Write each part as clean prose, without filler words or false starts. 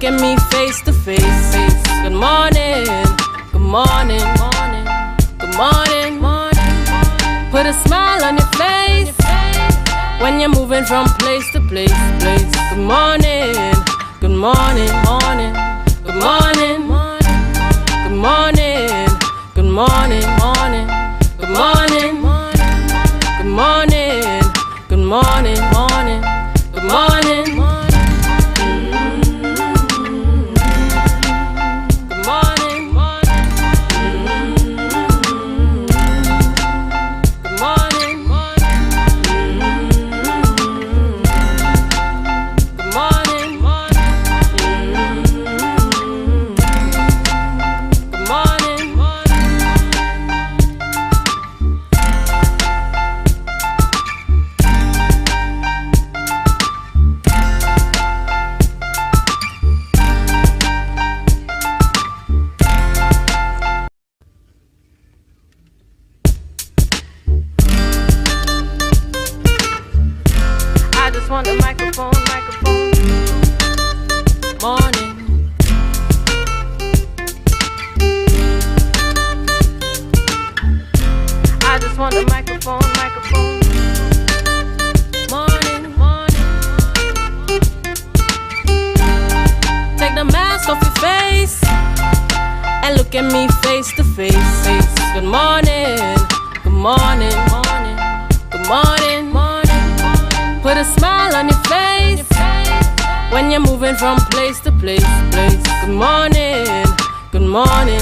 look at me face to face. Good morning, good morning, good morning. Put a smile on your face when you're moving from place to place. Good morning, good morning, good morning, good morning, good morning, good morning, good morning, good morning, good morning. Want the microphone, morning. I just want the microphone, morning. Take the mask off your face and look at me face to face. Good morning, good morning, good morning. Put a smile on your face when you're moving from place to place. Good morning, good morning,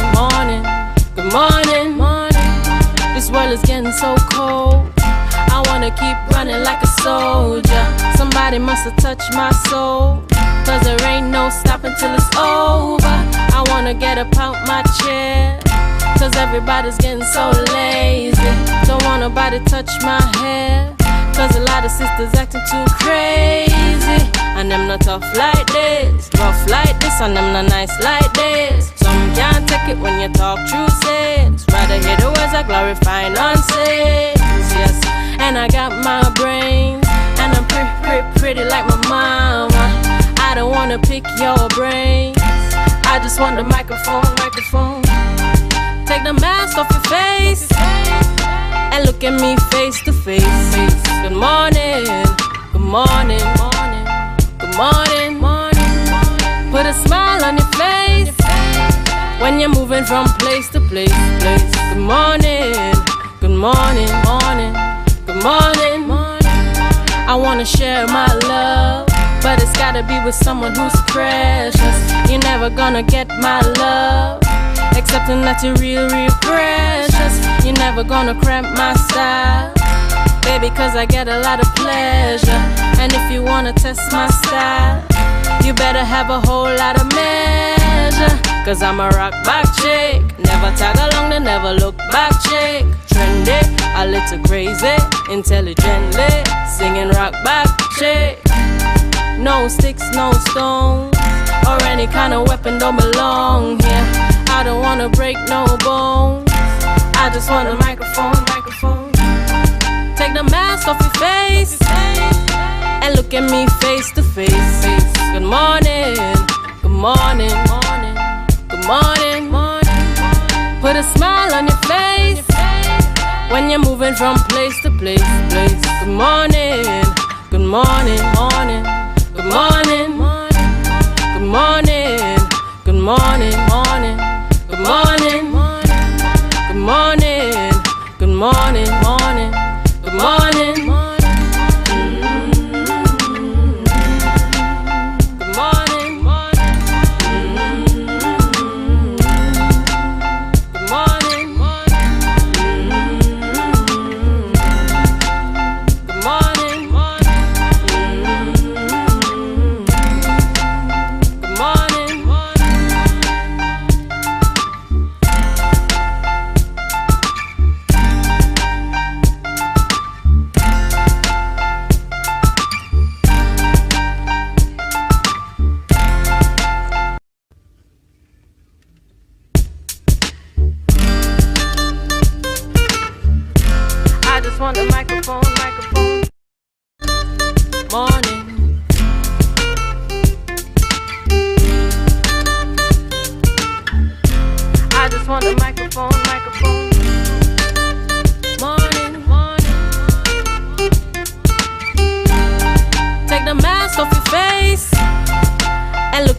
good morning. This world is getting so cold. I wanna keep running like a soldier. Somebody must have touched my soul, cause there ain't no stopping till it's over. I wanna get up out my chair, cause everybody's getting so lazy. Don't want nobody touch my hair, cause a lot of sisters acting too crazy. And them not tough like this, rough like this, and them not nice like this. Some can't take it when you talk true sense, rather hear the words that glorify nonsense. Yes, and I got my brains, and I'm pretty like my mama. I don't wanna pick your brains, I just want the microphone. Take the mask off your face and look at me face to face. Good morning, good morning, good morning. Put a smile on your face when you're moving from place to place. Good morning, good morning, good morning. I wanna share my love, but it's gotta be with someone who's precious. You're never gonna get my love, accepting that you're real precious. You're never gonna cramp my style, baby, cause I get a lot of pleasure. And if you wanna test my style, you better have a whole lot of measure, cause I'm a rock back chick, never tag along, then never look back chick. Trendy, a little crazy, intelligently singing rock back chick. No sticks, no stones, or any kind of weapon don't belong here. I don't wanna break no bones, I just want a microphone. Take the mask off your face and look at me face to face. Good morning, good morning, good morning. Put a smile on your face when you're moving from place to place. Good morning, good morning, good morning, good morning, good morning, good morning, good morning, good morning, good morning.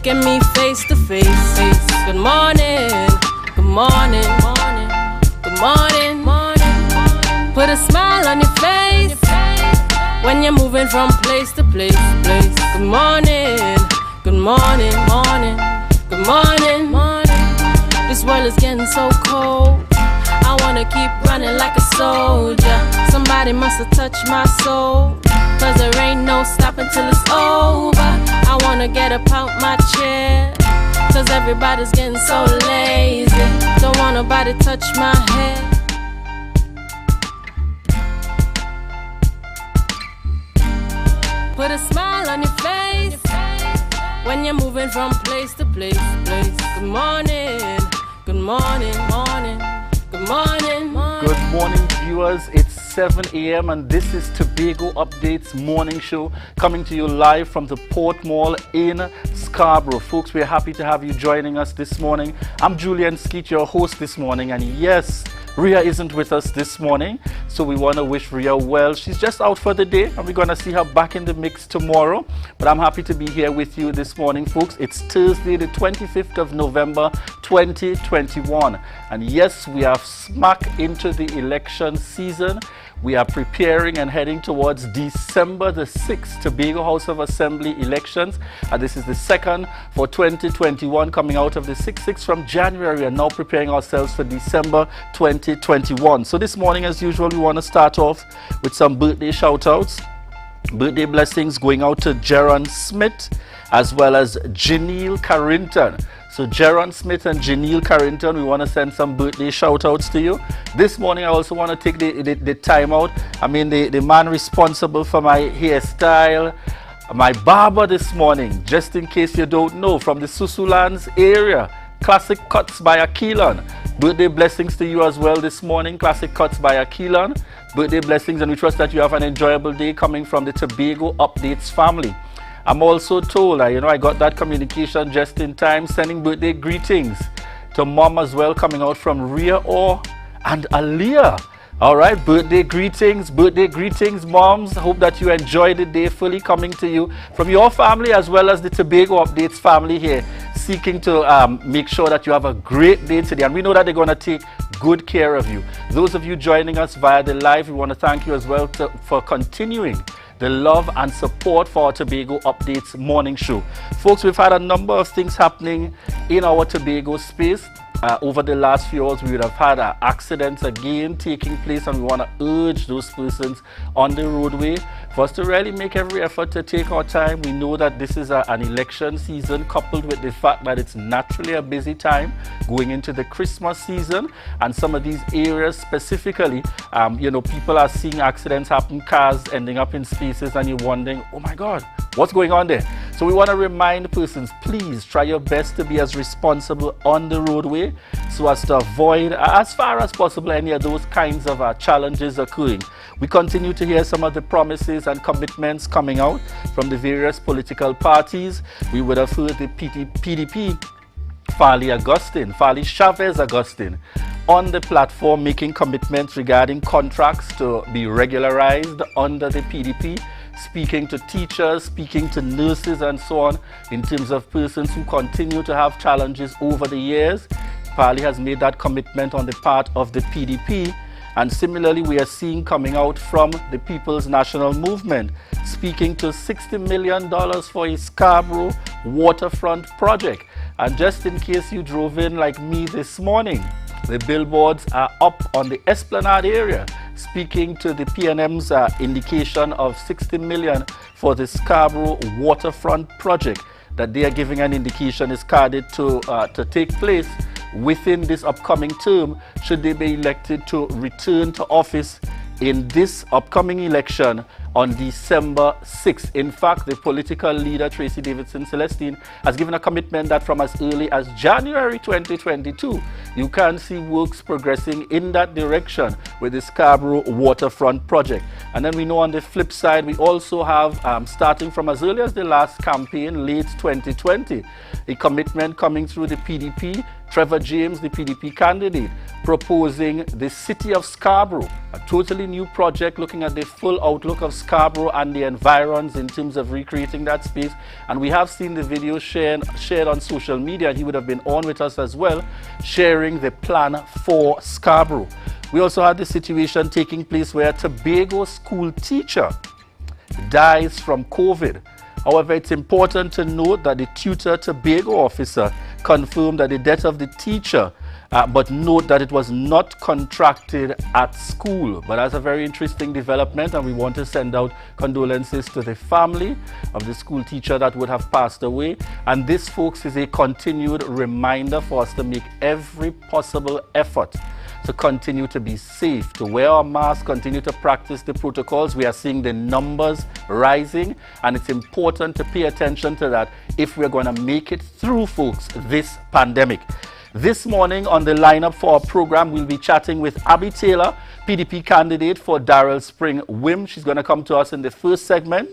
look at me face to face. Good morning, good morning, good morning, put a smile on your face when you're moving from place to place. Good morning, good morning, good morning. This world is getting so cold. I wanna keep running like a soldier. Somebody must have touched my soul, 'cause there ain't no stopping till it's over. I wanna get up out my chair, 'cause everybody's getting so lazy. Don't want nobody touch my head. Put a smile on your face when you're moving from place to place. Good morning, good morning, good morning. Good morning, viewers. It's 7 a.m. and this is Tobago Updates morning show coming to you live from the Port Mall in Scarborough. Folks, we're happy to have you joining us this morning. I'm Julian Skeet, your host this morning, and yes, Ria isn't with us this morning, so we want to wish Ria well. She's just out for the day, and we're going to see her back in the mix tomorrow. But I'm happy to be here with you this morning, folks. It's Thursday, the 25th of November, 2021. And yes, we are smack into the election season. We are preparing and heading towards December the 6th, Tobago House of Assembly elections. And this is the second for 2021, coming out of the 6-6 from January. We are now preparing ourselves for December 2021. So this morning, as usual, we want to start off with some birthday shout-outs. Birthday blessings going out to Jaron Smith as well as Janelle Carrington. So Jaron Smith and Janelle Carrington, we want to send some birthday shout-outs to you. This morning I also want to take the time out. I mean the man responsible for my hairstyle, my barber this morning, just in case you don't know, from the Susulands area, Classic Cuts by Aquilon. Birthday blessings to you as well this morning, Classic Cuts by Aquilon. Birthday blessings, and we trust that you have an enjoyable day coming from the Tobago Updates family. I'm also told, I got that communication just in time, sending birthday greetings to mom as well, coming out from Ria and Aliyah. All right, birthday greetings, moms. Hope that you enjoyed the day fully, coming to you from your family as well as the Tobago Updates family here, seeking to make sure that you have a great day today. And we know that they're going to take good care of you. Those of you joining us via the live, we want to thank you as well for continuing the love and support for our Tobago Updates morning show. Folks, we've had a number of things happening in our Tobago space. Over the last few hours, we would have had accidents again taking place, and we want to urge those persons on the roadway for us to really make every effort to take our time. We know that this is an election season, coupled with the fact that it's naturally a busy time going into the Christmas season, and some of these areas specifically, people are seeing accidents happen, cars ending up in spaces, and you're wondering, oh my God, what's going on there? So we want to remind persons, please try your best to be as responsible on the roadway so as to avoid, as far as possible, any of those kinds of challenges occurring. We continue to hear some of the promises and commitments coming out from the various political parties. We would have heard the PDP, Farley Chavez Augustine, on the platform making commitments regarding contracts to be regularized under the PDP, speaking to teachers, speaking to nurses and so on, in terms of persons who continue to have challenges over the years. Farley has made that commitment on the part of the PDP. And similarly, we are seeing coming out from the People's National Movement, speaking to $60 million for a Scarborough waterfront project. And just in case you drove in like me this morning, the billboards are up on the Esplanade area, speaking to the PNM's indication of $60 million for the Scarborough waterfront project that they are giving an indication is carded to take place within this upcoming term, should they be elected to return to office in this upcoming election on December 6th. In fact, the political leader, Tracy Davidson Celestine, has given a commitment that from as early as January 2022, you can see works progressing in that direction with the Scarborough waterfront project. And then we know on the flip side, we also have, starting from as early as the last campaign, late 2020, a commitment coming through the PDP Trevor James, the PDP candidate, proposing the city of Scarborough, a totally new project looking at the full outlook of Scarborough and the environs in terms of recreating that space. And we have seen the video shared on social media. He would have been on with us as well, sharing the plan for Scarborough. We also had the situation taking place where a Tobago school teacher dies from COVID. However, it's important to note that the tutor Tobago officer confirmed that the death of the teacher, but note that it was not contracted at school. But that's a very interesting development, and we want to send out condolences to the family of the school teacher that would have passed away. And this, folks, is a continued reminder for us to make every possible effort to continue to be safe, to wear our masks, continue to practice the protocols. We are seeing the numbers rising, and it's important to pay attention to that if we're going to make it through, folks, this pandemic. This morning on the lineup for our program, we'll be chatting with Abby Taylor, PDP candidate for Darrell Spring WIM. She's going to come to us in the first segment.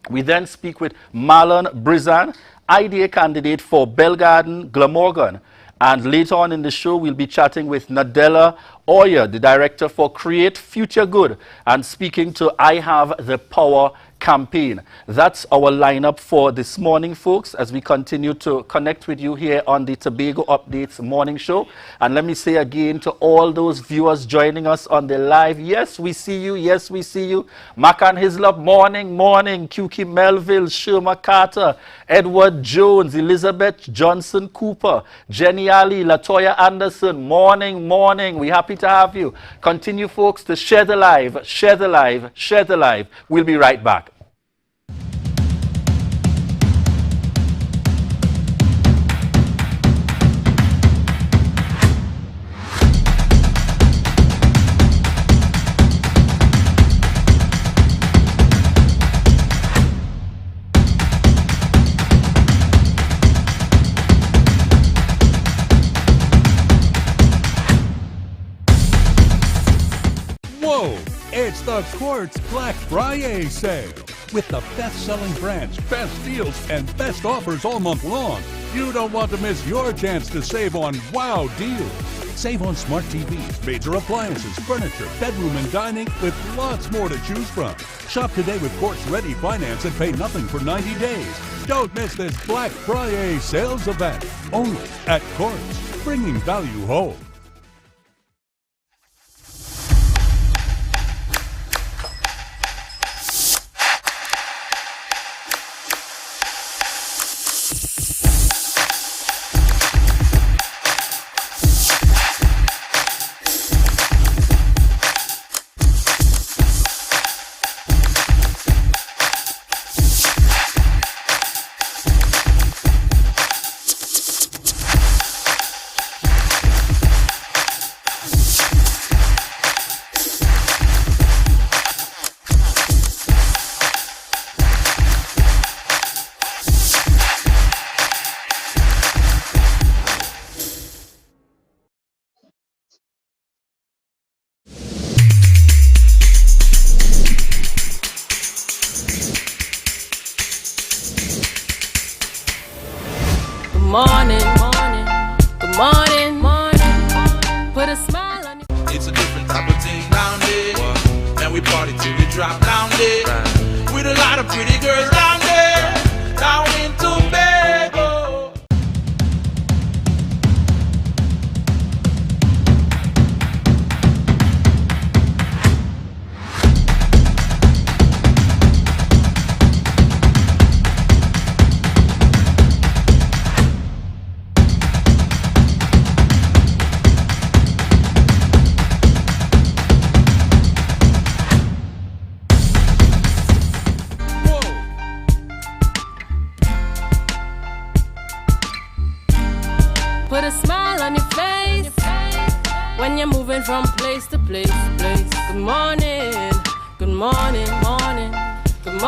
We then speak with Marlon Brizan, IDA candidate for Belgarden, Glamorgan. And later on in the show, we'll be chatting with Nadella Oyer, the director for Create Future Good, and speaking to I Have the Power campaign. That's our lineup for this morning, folks, as we continue to connect with you here on the Tobago Updates morning show. And let me say again to all those viewers joining us on the live, yes, we see you. Yes, we see you. Macan Hislop, morning. QQ Melville, Sherma Carter, Edward Jones, Elizabeth Johnson Cooper, Jenny Ali, Latoya Anderson, morning. We're happy to have you. Continue, folks, to share the live. We'll be right back. It's the Quartz Black Friday sale. With the best-selling brands, best deals, and best offers all month long, you don't want to miss your chance to save on wow deals. Save on smart TVs, major appliances, furniture, bedroom and dining, with lots more to choose from. Shop today with Quartz Ready Finance and pay nothing for 90 days. Don't miss this Black Friday sales event. Only at Quartz, bringing value home. Good morning. Put a smile on your It's a different type of thing down there. And we party till we drop down there. With a lot of pretty girls down there. Down in Tobago. Put a smile on your face when you're moving from place to place. Good morning. Good morning. Good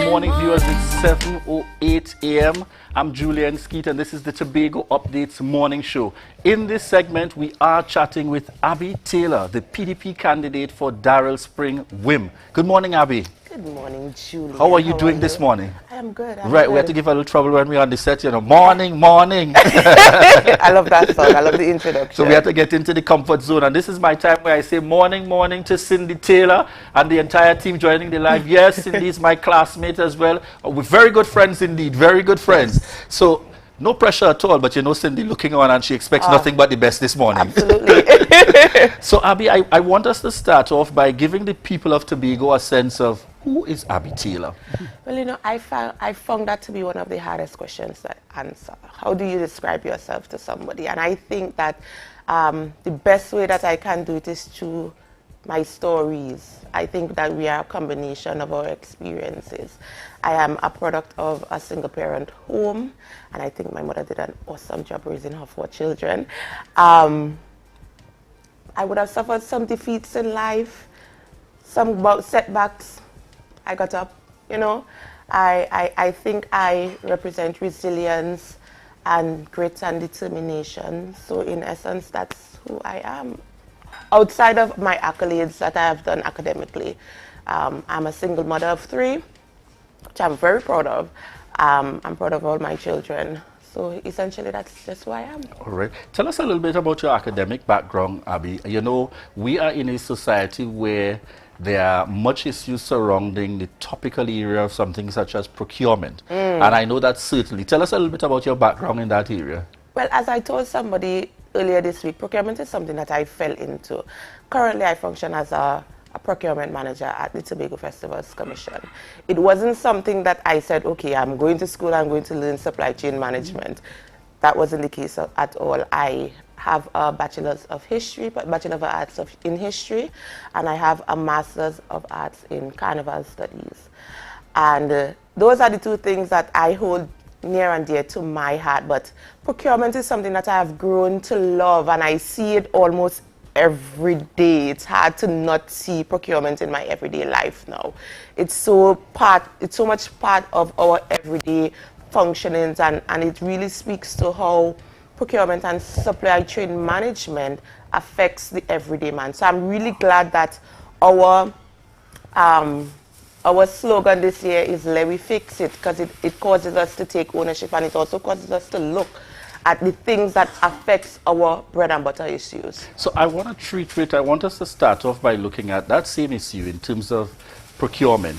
morning, viewers. It's 7:08 a.m. I'm Julian Skeet, and this is the Tobago Updates morning show. In this segment, we are chatting with Abby Taylor, the PDP candidate for Darrell Spring WIM. Good morning, Abby. Good morning, Julie. How are you doing this morning? I am good. Right, we have to give a little trouble when we're on the set, you know. Morning, morning. I love that song. I love the introduction. So we have to get into the comfort zone. And this is my time where I say morning, morning to Cindy Taylor and the entire team joining the live. Yes, Cindy is my classmate as well. We're very good friends indeed, very good friends. Yes. So no pressure at all, but you know Cindy looking on and she expects nothing but the best this morning. Absolutely. So Abby, I want us to start off by giving the people of Tobago a sense of who is Abby Taylor? Well, you know, I found that to be one of the hardest questions to answer. How do you describe yourself to somebody? And I think that the best way that I can do it is through my stories. I think that we are a combination of our experiences. I am a product of a single parent home, and I think my mother did an awesome job raising her 4 children. I would have suffered some defeats in life, some setbacks. I got up, you know. I think I represent resilience and grit and determination. So in essence, that's who I am. Outside of my accolades that I have done academically, I'm a single mother of 3, which I'm very proud of. I'm proud of all my children. So essentially, that's just who I am. All right. Tell us a little bit about your academic background, Abby. You know, we are in a society where there are much issues surrounding the topical area of something such as procurement. And I know that certainly. Tell us a little bit about your background in that area. Well, as I told somebody earlier this week, procurement is something that I fell into. Currently, I function as a procurement manager at the Tobago Festivals Commission. It wasn't something that I said, okay, I'm going to school, I'm going to learn supply chain management. That wasn't the case at all. I have a Bachelor's of History, Bachelor of Arts in History, and I have a Master's of Arts in Carnival Studies. And those are the 2 things that I hold near and dear to my heart. But procurement is something that I have grown to love, and I see it almost every day. It's hard to not see procurement in my everyday life now. It's so much part of our everyday functionings, and it really speaks to how procurement and supply chain management affects the everyday man. So I'm really glad that our slogan this year is "Let we fix it," because it causes us to take ownership, and it also causes us to look at the things that affects our bread and butter issues. So I want to treat it, I want us to start off by looking at that same issue in terms of procurement.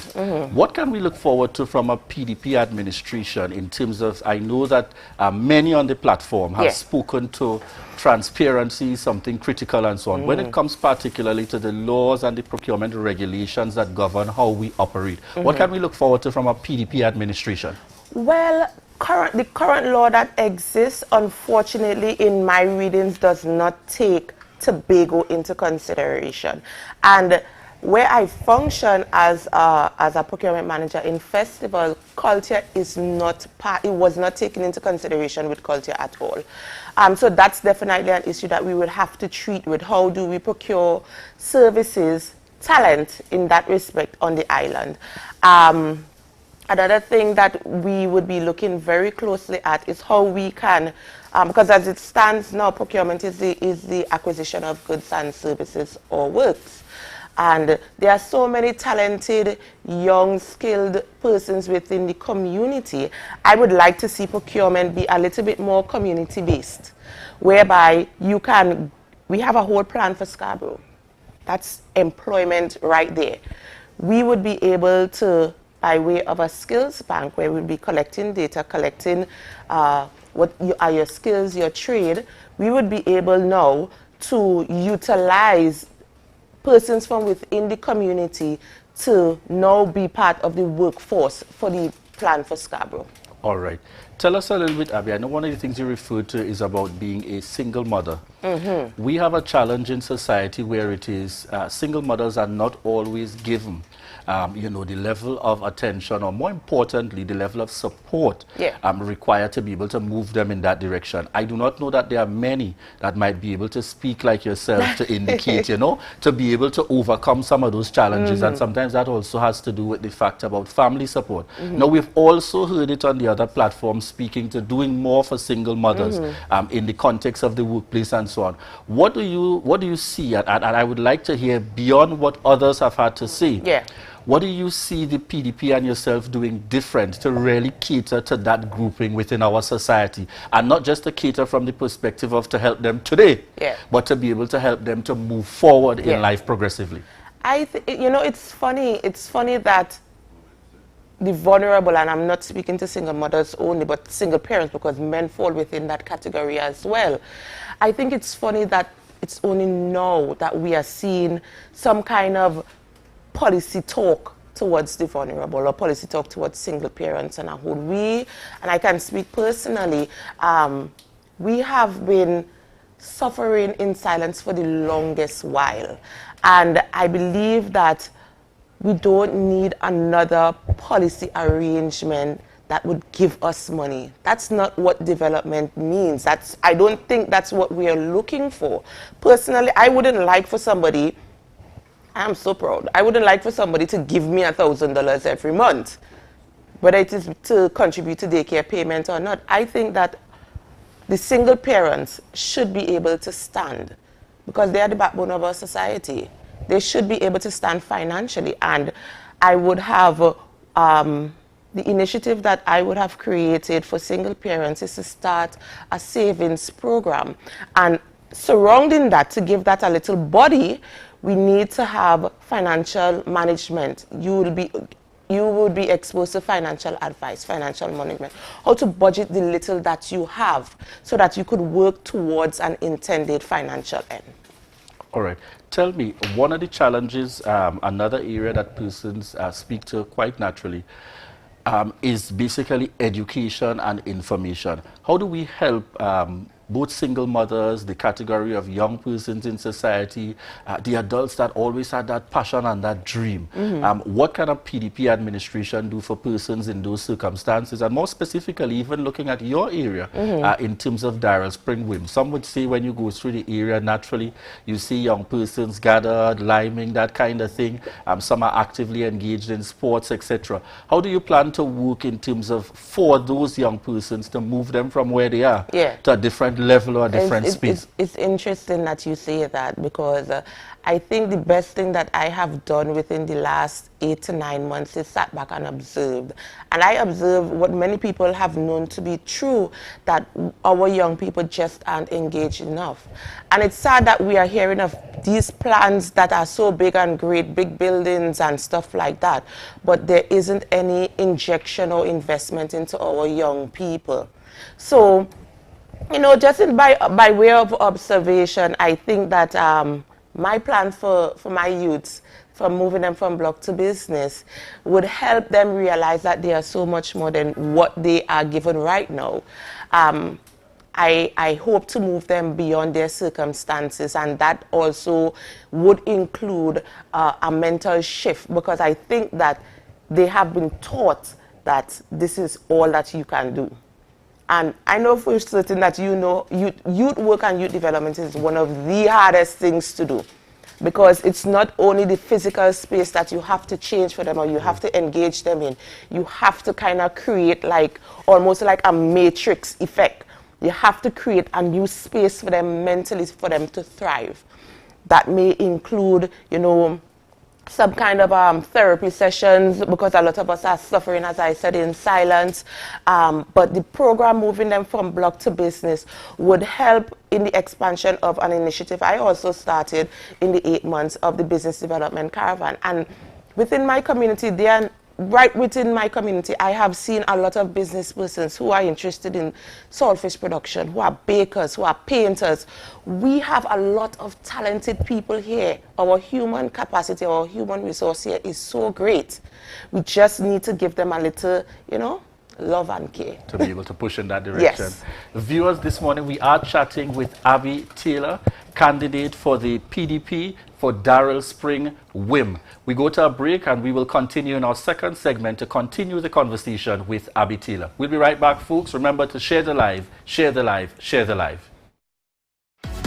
What can we look forward to from a PDP administration in terms of, I know that many on the platform have spoken to transparency, something critical and so on. When it comes particularly to the laws and the procurement regulations that govern how we operate, what can we look forward to from a PDP administration? Well, the current law that exists, unfortunately, in my readings, does not take Tobago into consideration. And where I function as a procurement manager in festival, culture is not part, it was not taken into consideration with culture at all. So that's definitely an issue that we would have to treat with how do we procure services, talent in that respect on the island. Another thing that we would be looking very closely at is how we can, because as it stands now, procurement is the acquisition of goods and services or works. And there are so many talented, young, skilled persons within the community. I would like to see procurement be a little bit more community-based, whereby we have a whole plan for Scarborough. That's employment right there. We would be able to, by way of a skills bank, where we'll be collecting data, collecting what are your skills, your trade, we would be able now to utilize persons from within the community to now be part of the workforce for the plan for Scarborough. All right. Tell us a little bit, Abby. I know one of the things you referred to is about being a single mother. We have a challenge in society where it is single mothers are not always given you know, the level of attention, or more importantly, the level of support required to be able to move them in that direction. I do not know that there are many that might be able to speak like yourself to indicate, you know, to be able to overcome some of those challenges. And sometimes that also has to do with the fact about family support. Now, we've also heard it on the other platforms speaking to doing more for single mothers in the context of the workplace and so on. What do you see? And I would like to hear beyond what others have had to say. What do you see the PDP and yourself doing different to really cater to that grouping within our society? And not just to cater from the perspective of to help them today, but to be able to help them to move forward in life progressively. You know, it's funny that the vulnerable, and I'm not speaking to single mothers only, but single parents, because men fall within that category as well. I think it's funny that it's only now that we are seeing some kind of policy talk towards the vulnerable, or policy talk towards single parents and a whole. And I can speak personally, we have been suffering in silence for the longest while. And I believe that we don't need another policy arrangement that would give us money. That's not what development means. I don't think that's what we are looking for. Personally, I wouldn't like for somebody, I'm so proud, I wouldn't like for somebody to give me $1,000 every month, whether it is to contribute to daycare payment or not. I think that the single parents should be able to stand, because they are the backbone of our society. They should be able to stand financially. And I would have, the initiative that I would have created for single parents is to start a savings program. And surrounding that, to give that a little body, we need to have financial management. You would be exposed to financial advice, financial management, how to budget the little that you have so that you could work towards an intended financial end. All right. Tell me, one of the challenges, another area that persons speak to quite naturally, is basically education and information. How do we help both single mothers, the category of young persons in society, the adults that always had that passion and that dream? What can a PDP administration do for persons in those circumstances? And more specifically, even looking at your area in terms of Darrell Spring WIM. Some would say when you go through the area, naturally, you see young persons gathered, liming, that kind of thing. Some are actively engaged in sports, etc. How do you plan to work in terms of for those young persons to move them from where they are to a different level or a different space? It's interesting that you say that, because I think the best thing that I have done within the last 8 to 9 months is sat back and observed. And I observed what many people have known to be true, that our young people just aren't engaged enough. And it's sad that we are hearing of these plans that are so big and great, big buildings and stuff like that, but there isn't any injection or investment into our young people. So, you know, just by way of observation, I think that my plan for my youths, from moving them from block to business, would help them realize that they are so much more than what they are given right now. I hope to move them beyond their circumstances, and that also would include a mental shift, because I think that they have been taught that this is all that you can do. And I know for certain that youth work and youth development is one of the hardest things to do, because it's not only the physical space that you have to change for them or you have to engage them in. You have to kind of create almost like a matrix effect. You have to create a new space for them mentally, for them to thrive. That may include, you know, some kind of therapy sessions, because a lot of us are suffering, as I said, in silence. But the program moving them from block to business would help in the expansion of an initiative I also started in the 8 months of the Business Development Caravan. And within my community, right within my community, I have seen a lot of business persons who are interested in saltfish production, who are bakers, who are painters. We have a lot of talented people here. Our human capacity, our human resource here is so great. We just need to give them a little, you know, love and care. To be able to push in that direction. Yes. Viewers, this morning we are chatting with Abby Taylor, candidate for the PDP for Darrell Spring WIM. We go to a break and we will continue in our second segment to continue the conversation with Abby Taylor. We'll be right back, folks. Remember to share the live, share the live, share the live.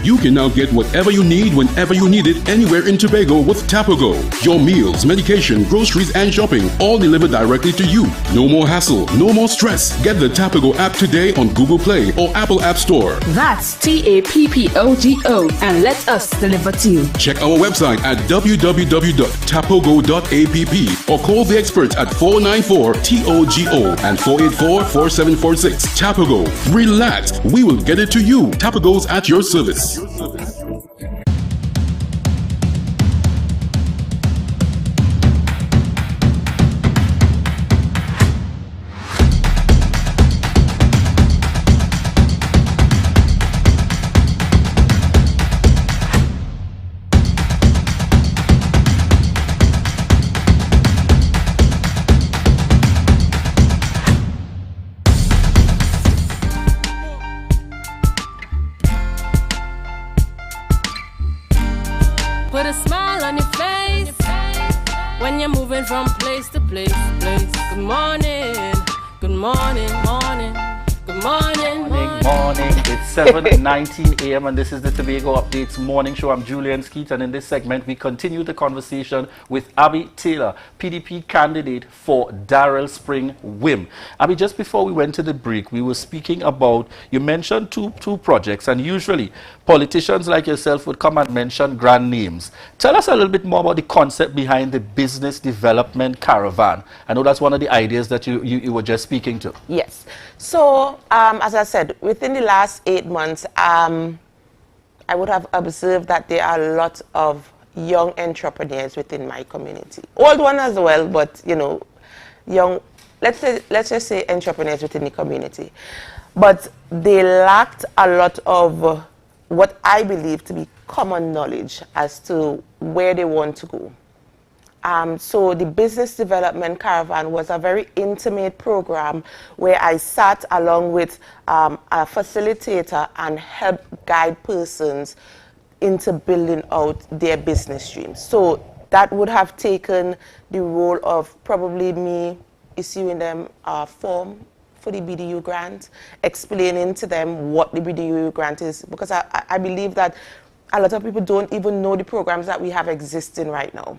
You can now get whatever you need whenever you need it anywhere in Tobago with Tobago. Your meals, medication, groceries, and shopping all delivered directly to you. No more hassle, no more stress. Get the Tobago app today on Google Play or Apple App Store. That's TAPPOGO and let us deliver to you. Check our website at www.tapogo.app or call the experts at 494-TOGO and 484-4746. Tobago. Relax. We will get it to you. Tobago's at your service. Put a smile on your face when you're moving from place to place. Good morning, good morning, morning, good morning, Morning. It's 7:19 a.m. and this is the Tobago Updates morning show. I'm Julian Skeet, and in this segment we continue the conversation with Abby Taylor, PDP candidate for Darrell Spring WIM. Abby, just before we went to the break, we were speaking about, you mentioned two projects, and usually politicians like yourself would come and mention grand names. Tell us a little bit more about the concept behind the Business Development Caravan. I know that's one of the ideas that you were just speaking to. Yes. So, as I said, within the last 8 months, I would have observed that there are a lot of young entrepreneurs within my community. Old one as well, but, you know, young, let's just say entrepreneurs within the community. But they lacked a lot of what I believe to be common knowledge as to where they want to go. So the Business Development Caravan was a very intimate program where I sat along with a facilitator and helped guide persons into building out their business dreams. So that would have taken the role of probably me issuing them a form for the BDU grant, explaining to them what the BDU grant is, because I believe that a lot of people don't even know the programs that we have existing right now.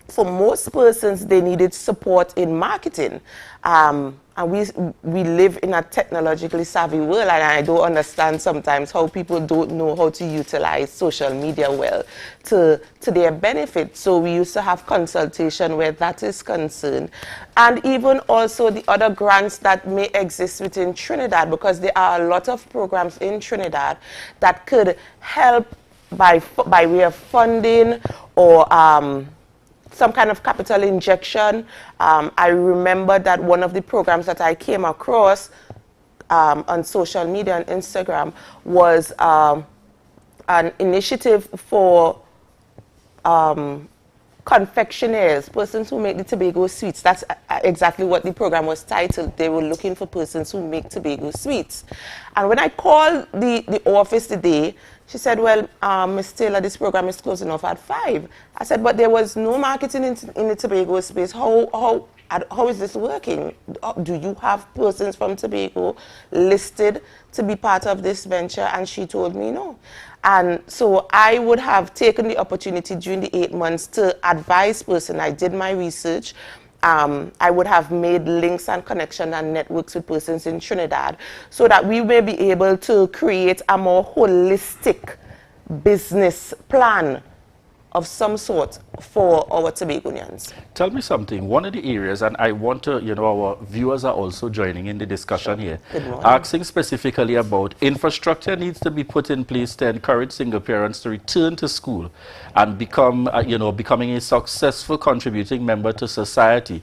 For most persons, they needed support in marketing. And we live in a technologically savvy world, and I don't understand sometimes how people don't know how to utilize social media well to their benefit. So we used to have consultation where that is concerned. And even also the other grants that may exist within Trinidad, because there are a lot of programs in Trinidad that could help by way of funding or some kind of capital injection. I remember that one of the programs that I came across on social media and Instagram was an initiative for confectioners, persons who make the Tobago sweets. That's exactly what the program was titled. They were looking for persons who make Tobago sweets. And when I called the office today, she said, well, Ms. Taylor, this program is closing off at 5. I said, but there was no marketing in the Tobago space. How is this working? Do you have persons from Tobago listed to be part of this venture? And she told me no. And so I would have taken the opportunity during the 8 months to advise persons. I did my research. I would have made links and connections and networks with persons in Trinidad so that we may be able to create a more holistic business plan of some sort for our Tobagonians. Tell me something. One of the areas, and I want to, our viewers are also joining in the discussion here, asking specifically about infrastructure needs to be put in place to encourage single parents to return to school and become, becoming a successful contributing member to society.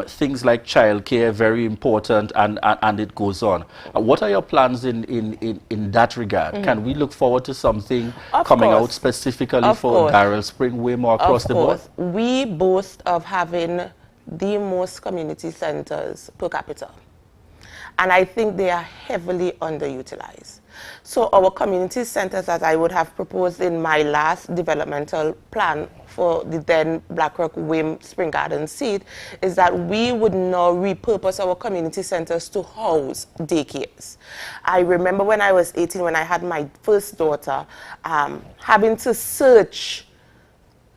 Things like childcare, very important, and it goes on. What are your plans in that regard? Can we look forward to something coming out specifically for Darrell Spring WIM or across the board? We boast of having the most community centers per capita. And I think they are heavily underutilized. So our community centers, as I would have proposed in my last developmental plan for the then Blackrock Wim Spring Garden seat, is that we would now repurpose our community centers to house daycares. I remember when I was 18, when I had my first daughter, having to search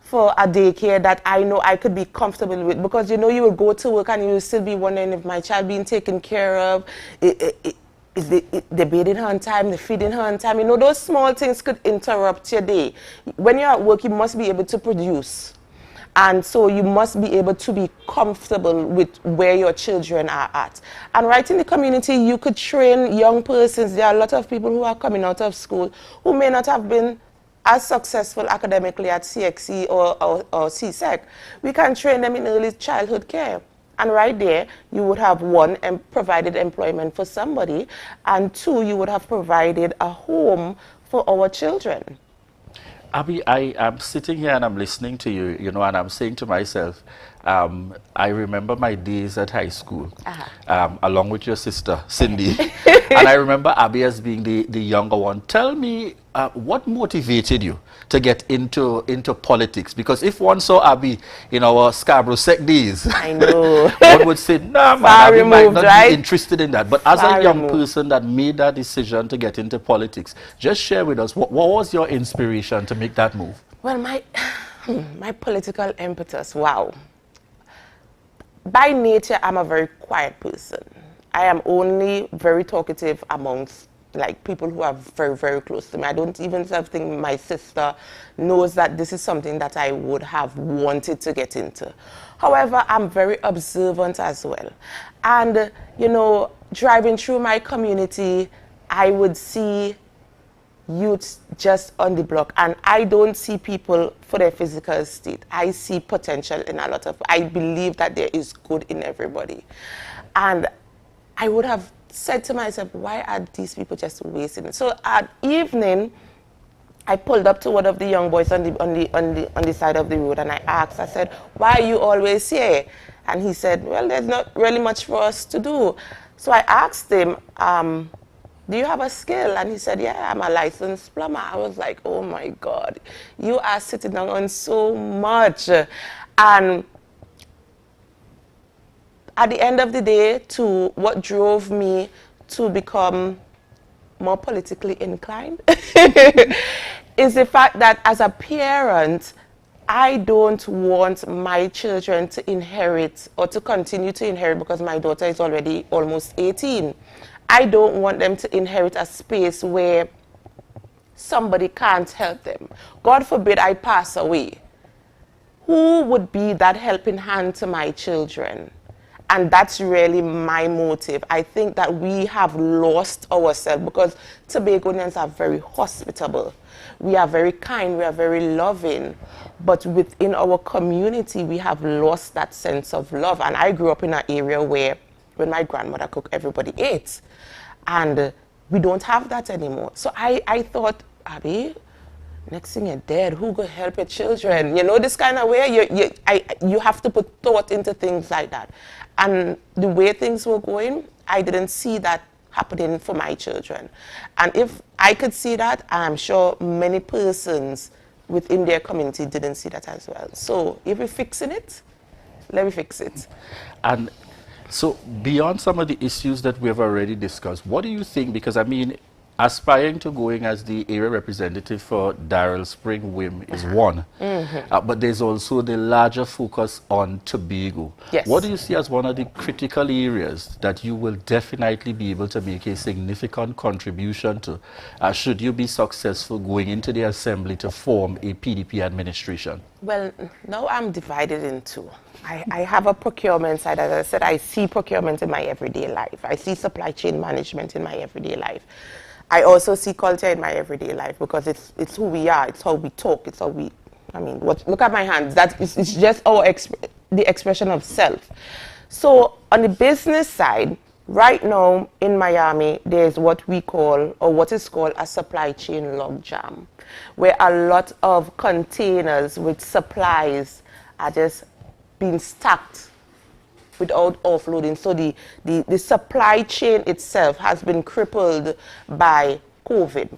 for a daycare that I know I could be comfortable with, because you know you will go to work and you will still be wondering if my child being taken care of, is they bathing her on time, they feeding her on time. You know, those small things could interrupt your day. When you're at work, you must be able to produce. And so you must be able to be comfortable with where your children are at. And right in the community, you could train young persons. There are a lot of people who are coming out of school who may not have been as successful academically at CXC or CSEC. We can train them in early childhood care. And right there, you would have, one, provided employment for somebody, and two, you would have provided a home for our children. Abby, I am sitting here and I'm listening to you, you know, and I'm saying to myself, I remember my days at high school, along with your sister, Cindy. And I remember Abby as being the younger one. Tell me, what motivated you to get into politics? Because if one saw Abby in our Scarborough Sec days, I know. one would say, nah, man, Abby might not be interested in that. But as Far a young removed. person that made that decision to get into politics, just share with us, what was your inspiration to make that move? Well, my political impetus, wow. By nature, I'm a very quiet person. I am only very talkative amongst like people who are very, very close to me. I don't even think my sister knows that this is something that I would have wanted to get into. However, I'm very observant as well. And, you know, driving through my community, I would see youths just on the block, and I don't see people for their physical state. I see potential in a lot of, I believe that there is good in everybody. And I would have said to myself, why are these people just wasting it? So at evening, I pulled up to one of the young boys on the side of the road, and I asked, I said, why are you always here? And he said, well, there's not really much for us to do. So I asked him, do you have a skill? And he said, yeah, I'm a licensed plumber. I was like, oh my God, you are sitting down on so much. And at the end of the day, what drove me to become more politically inclined is the fact that as a parent, I don't want my children to inherit or to continue to inherit, because my daughter is already almost 18. I don't want them to inherit a space where somebody can't help them. God forbid I pass away. Who would be that helping hand to my children? And that's really my motive. I think that we have lost ourselves, because Tobagonians are very hospitable. We are very kind, we are very loving. But within our community, we have lost that sense of love. And I grew up in an area where when my grandmother cooked, everybody ate. And we don't have that anymore. So I thought, Abby, next thing you're dead, who could help your children? You know, this kind of way, you have to put thought into things like that. And the way things were going, I didn't see that happening for my children. And if I could see that, I'm sure many persons within their community didn't see that as well. So if we're fixing it, let me fix it. And so beyond some of the issues that we have already discussed, what do you think? Because I mean, aspiring to going as the area representative for Darrell Spring WIM is one. But there's also the larger focus on Tobago. Yes. What do you see as one of the critical areas that you will definitely be able to make a significant contribution to, should you be successful going into the assembly to form a PDP administration? Well, now I'm divided in two. I have a procurement side. As I said, I see procurement in my everyday life. I see supply chain management in my everyday life. I also see culture in my everyday life, because it's who we are, it's how we talk, it's how we, I mean, look at my hands. It's just the expression of self. So on the business side, right now in Miami, there's what we call, or what is called, a supply chain logjam, where a lot of containers with supplies are just being stacked without offloading. So the supply chain itself has been crippled by COVID.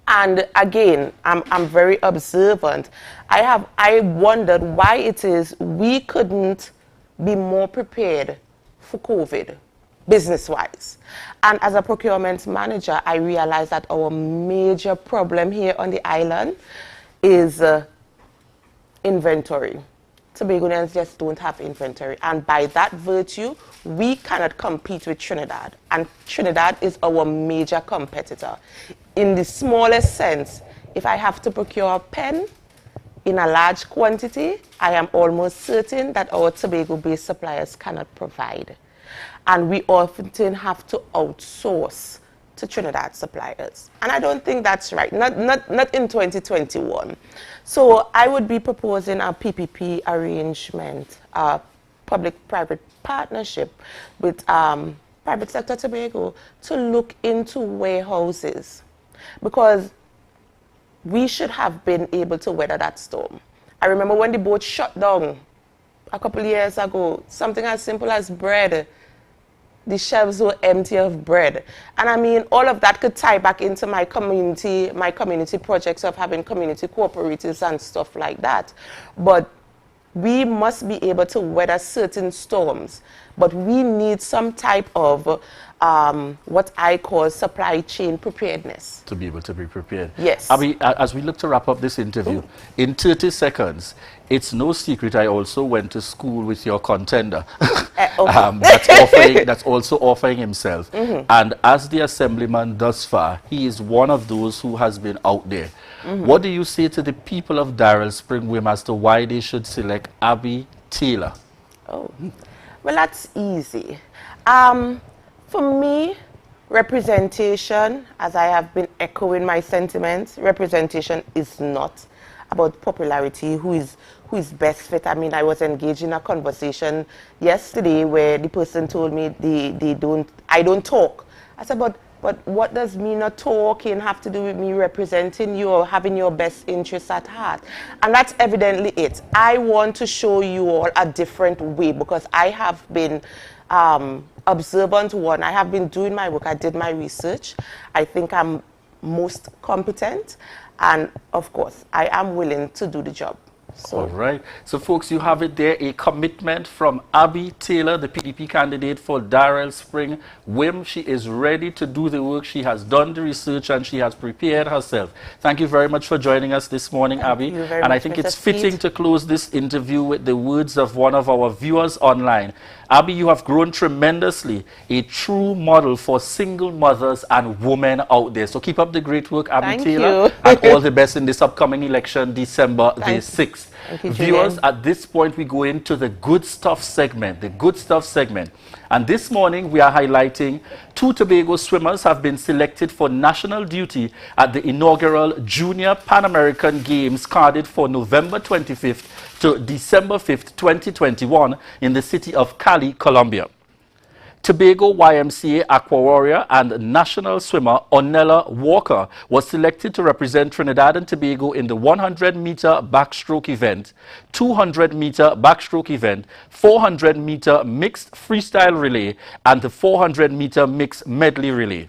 And again, I'm very observant. I wondered why it is we couldn't be more prepared for COVID, business-wise. And as a procurement manager, I realized that our major problem here on the island is inventory. Tobagonians just don't have inventory. And by that virtue, we cannot compete with Trinidad. And Trinidad is our major competitor. In the smallest sense, if I have to procure a pen in a large quantity, I am almost certain that our Tobago-based suppliers cannot provide. And we often have to outsource to Trinidad suppliers. And I don't think that's right, not in 2021. So I would be proposing a PPP arrangement, a public-private partnership with private sector Tobago to look into warehouses, because we should have been able to weather that storm. I remember when the boat shut down a couple of years ago, something as simple as bread. The shelves were empty of bread. And I mean, all of that could tie back into my community projects of having community cooperatives and stuff like that. But we must be able to weather certain storms. But we need some type of what I call supply chain preparedness. To be able to be prepared. Yes. Abby, as we look to wrap up this interview, in 30 seconds, it's no secret I also went to school with your contender. That's also offering himself. And as the assemblyman thus far, he is one of those who has been out there. What do you say to the people of Darrell Spring Wim as to why they should select Abby Taylor? Oh, well, that's easy. For me, representation, as I have been echoing my sentiments, representation is not about popularity, who is best fit. I mean, I was engaged in a conversation yesterday where the person told me I don't talk. I said, but what does me not talking have to do with me representing you or having your best interests at heart? And that's evidently it. I want to show you all a different way, because I have been observant one. I have been doing my work. I did my research. I think I'm most competent. And of course, I am willing to do the job. So. All right. So, folks, you have it there, a commitment from Abby Taylor, the PDP candidate for Darrell Spring Wim. She is ready to do the work. She has done the research and she has prepared herself. Thank you very much for joining us this morning, Abby. And I think it's fitting to close this interview with the words of one of our viewers online. Abby, you have grown tremendously, a true model for single mothers and women out there. So keep up the great work, Abby Taylor, and all the best in this upcoming election, December the 6th. Viewers, at this point, we go into the good stuff segment, And this morning, we are highlighting 2 Tobago swimmers have been selected for national duty at the inaugural Junior Pan American Games carded for November 25th to December 5th, 2021 in the city of Cali, Colombia. Tobago YMCA Aqua Warrior and national swimmer Onella Walker was selected to represent Trinidad and Tobago in the 100-meter backstroke event, 200-meter backstroke event, 400-meter mixed freestyle relay, and the 400-meter mixed medley relay.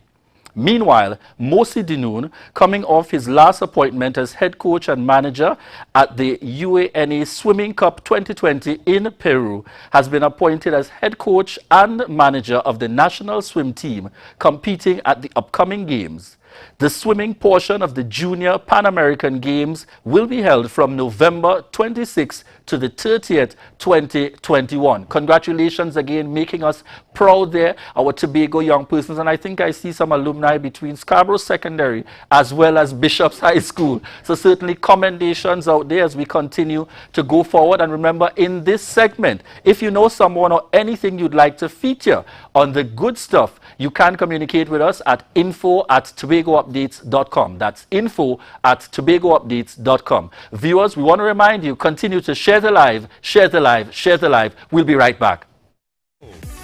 Meanwhile, Mosi Dinoon, coming off his last appointment as head coach and manager at the UANA Swimming Cup 2020 in Peru, has been appointed as head coach and manager of the national swim team competing at the upcoming games. The swimming portion of the Junior Pan American Games will be held from November 26th to the 30th, 2021. Congratulations again, making us proud there, our Tobago young persons. And I think I see some alumni between Scarborough Secondary as well as Bishop's High School. So certainly commendations out there as we continue to go forward. And remember, in this segment, if you know someone or anything you'd like to feature on the good stuff, you can communicate with us at info@tobagoupdates.com. That's info@tobagoupdates.com. Viewers, we want to remind you, continue to share the live, share the live, share the live. We'll be right back.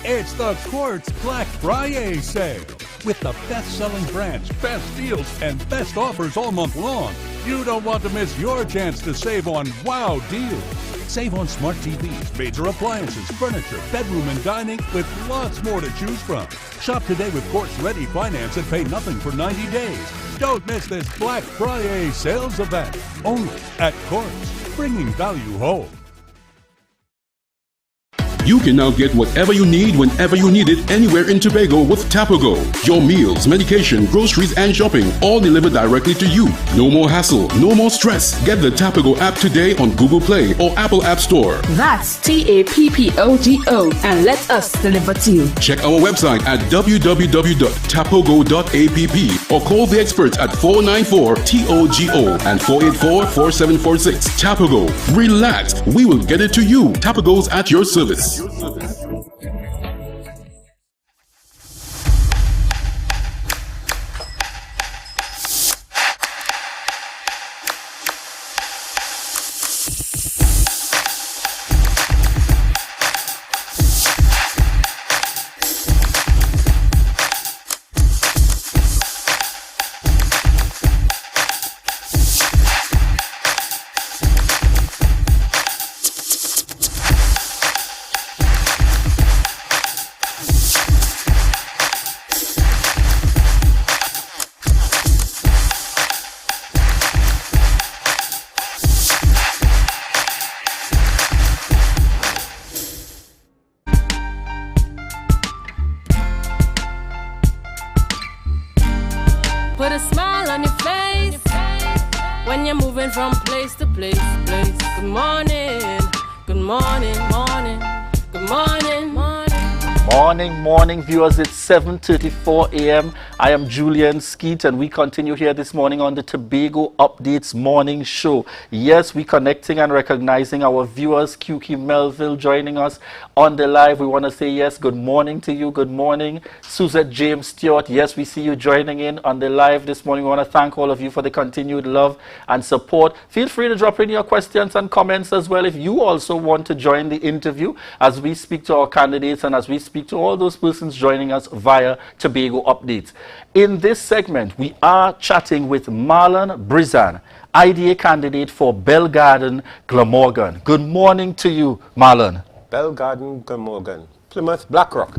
It's the Quartz Black Friday sale. With the best-selling brands, best deals, and best offers all month long. You don't want to miss your chance to save on wow deals. Save on smart TVs, major appliances, furniture, bedroom and dining, with lots more to choose from. Shop today with Quartz Ready Finance and pay nothing for 90 days. Don't miss this Black Friday sales event. Only at Quartz, bringing value home. You can now get whatever you need whenever you need it anywhere in Tobago with Tobago. Your meals, medication, groceries, and shopping all delivered directly to you. No more hassle, no more stress. Get the Tobago app today on Google Play or Apple App Store. That's TAPPOGO and let us deliver to you. Check our website at www.tapogo.app or call the experts at 494-TOGO and 484-4746. Tobago. Relax. We will get it to you. Tobago's at your service. Put a smile on your face when you're moving from place to place. Good morning, good morning, morning, good morning, morning. Morning, viewers. It's 7:34 a.m. I am Julian Skeet, and we continue here this morning on the Tobago Updates Morning Show. Yes, we connecting and recognizing our viewers. QQ Melville joining us on the live. We want to say yes, good morning to you. Good morning, Suzette James Stewart. Yes, we see you joining in on the live this morning. We want to thank all of you for the continued love and support. Feel free to drop in your questions and comments as well if you also want to join the interview as we speak to our candidates and as we speak to all those persons joining us via Tobago Updates. In this segment, we are chatting with Marlon Brizan, IDA candidate for Belgarden, Glamorgan. Good morning to you, Marlon. Belgarden, Glamorgan. Plymouth, Blackrock.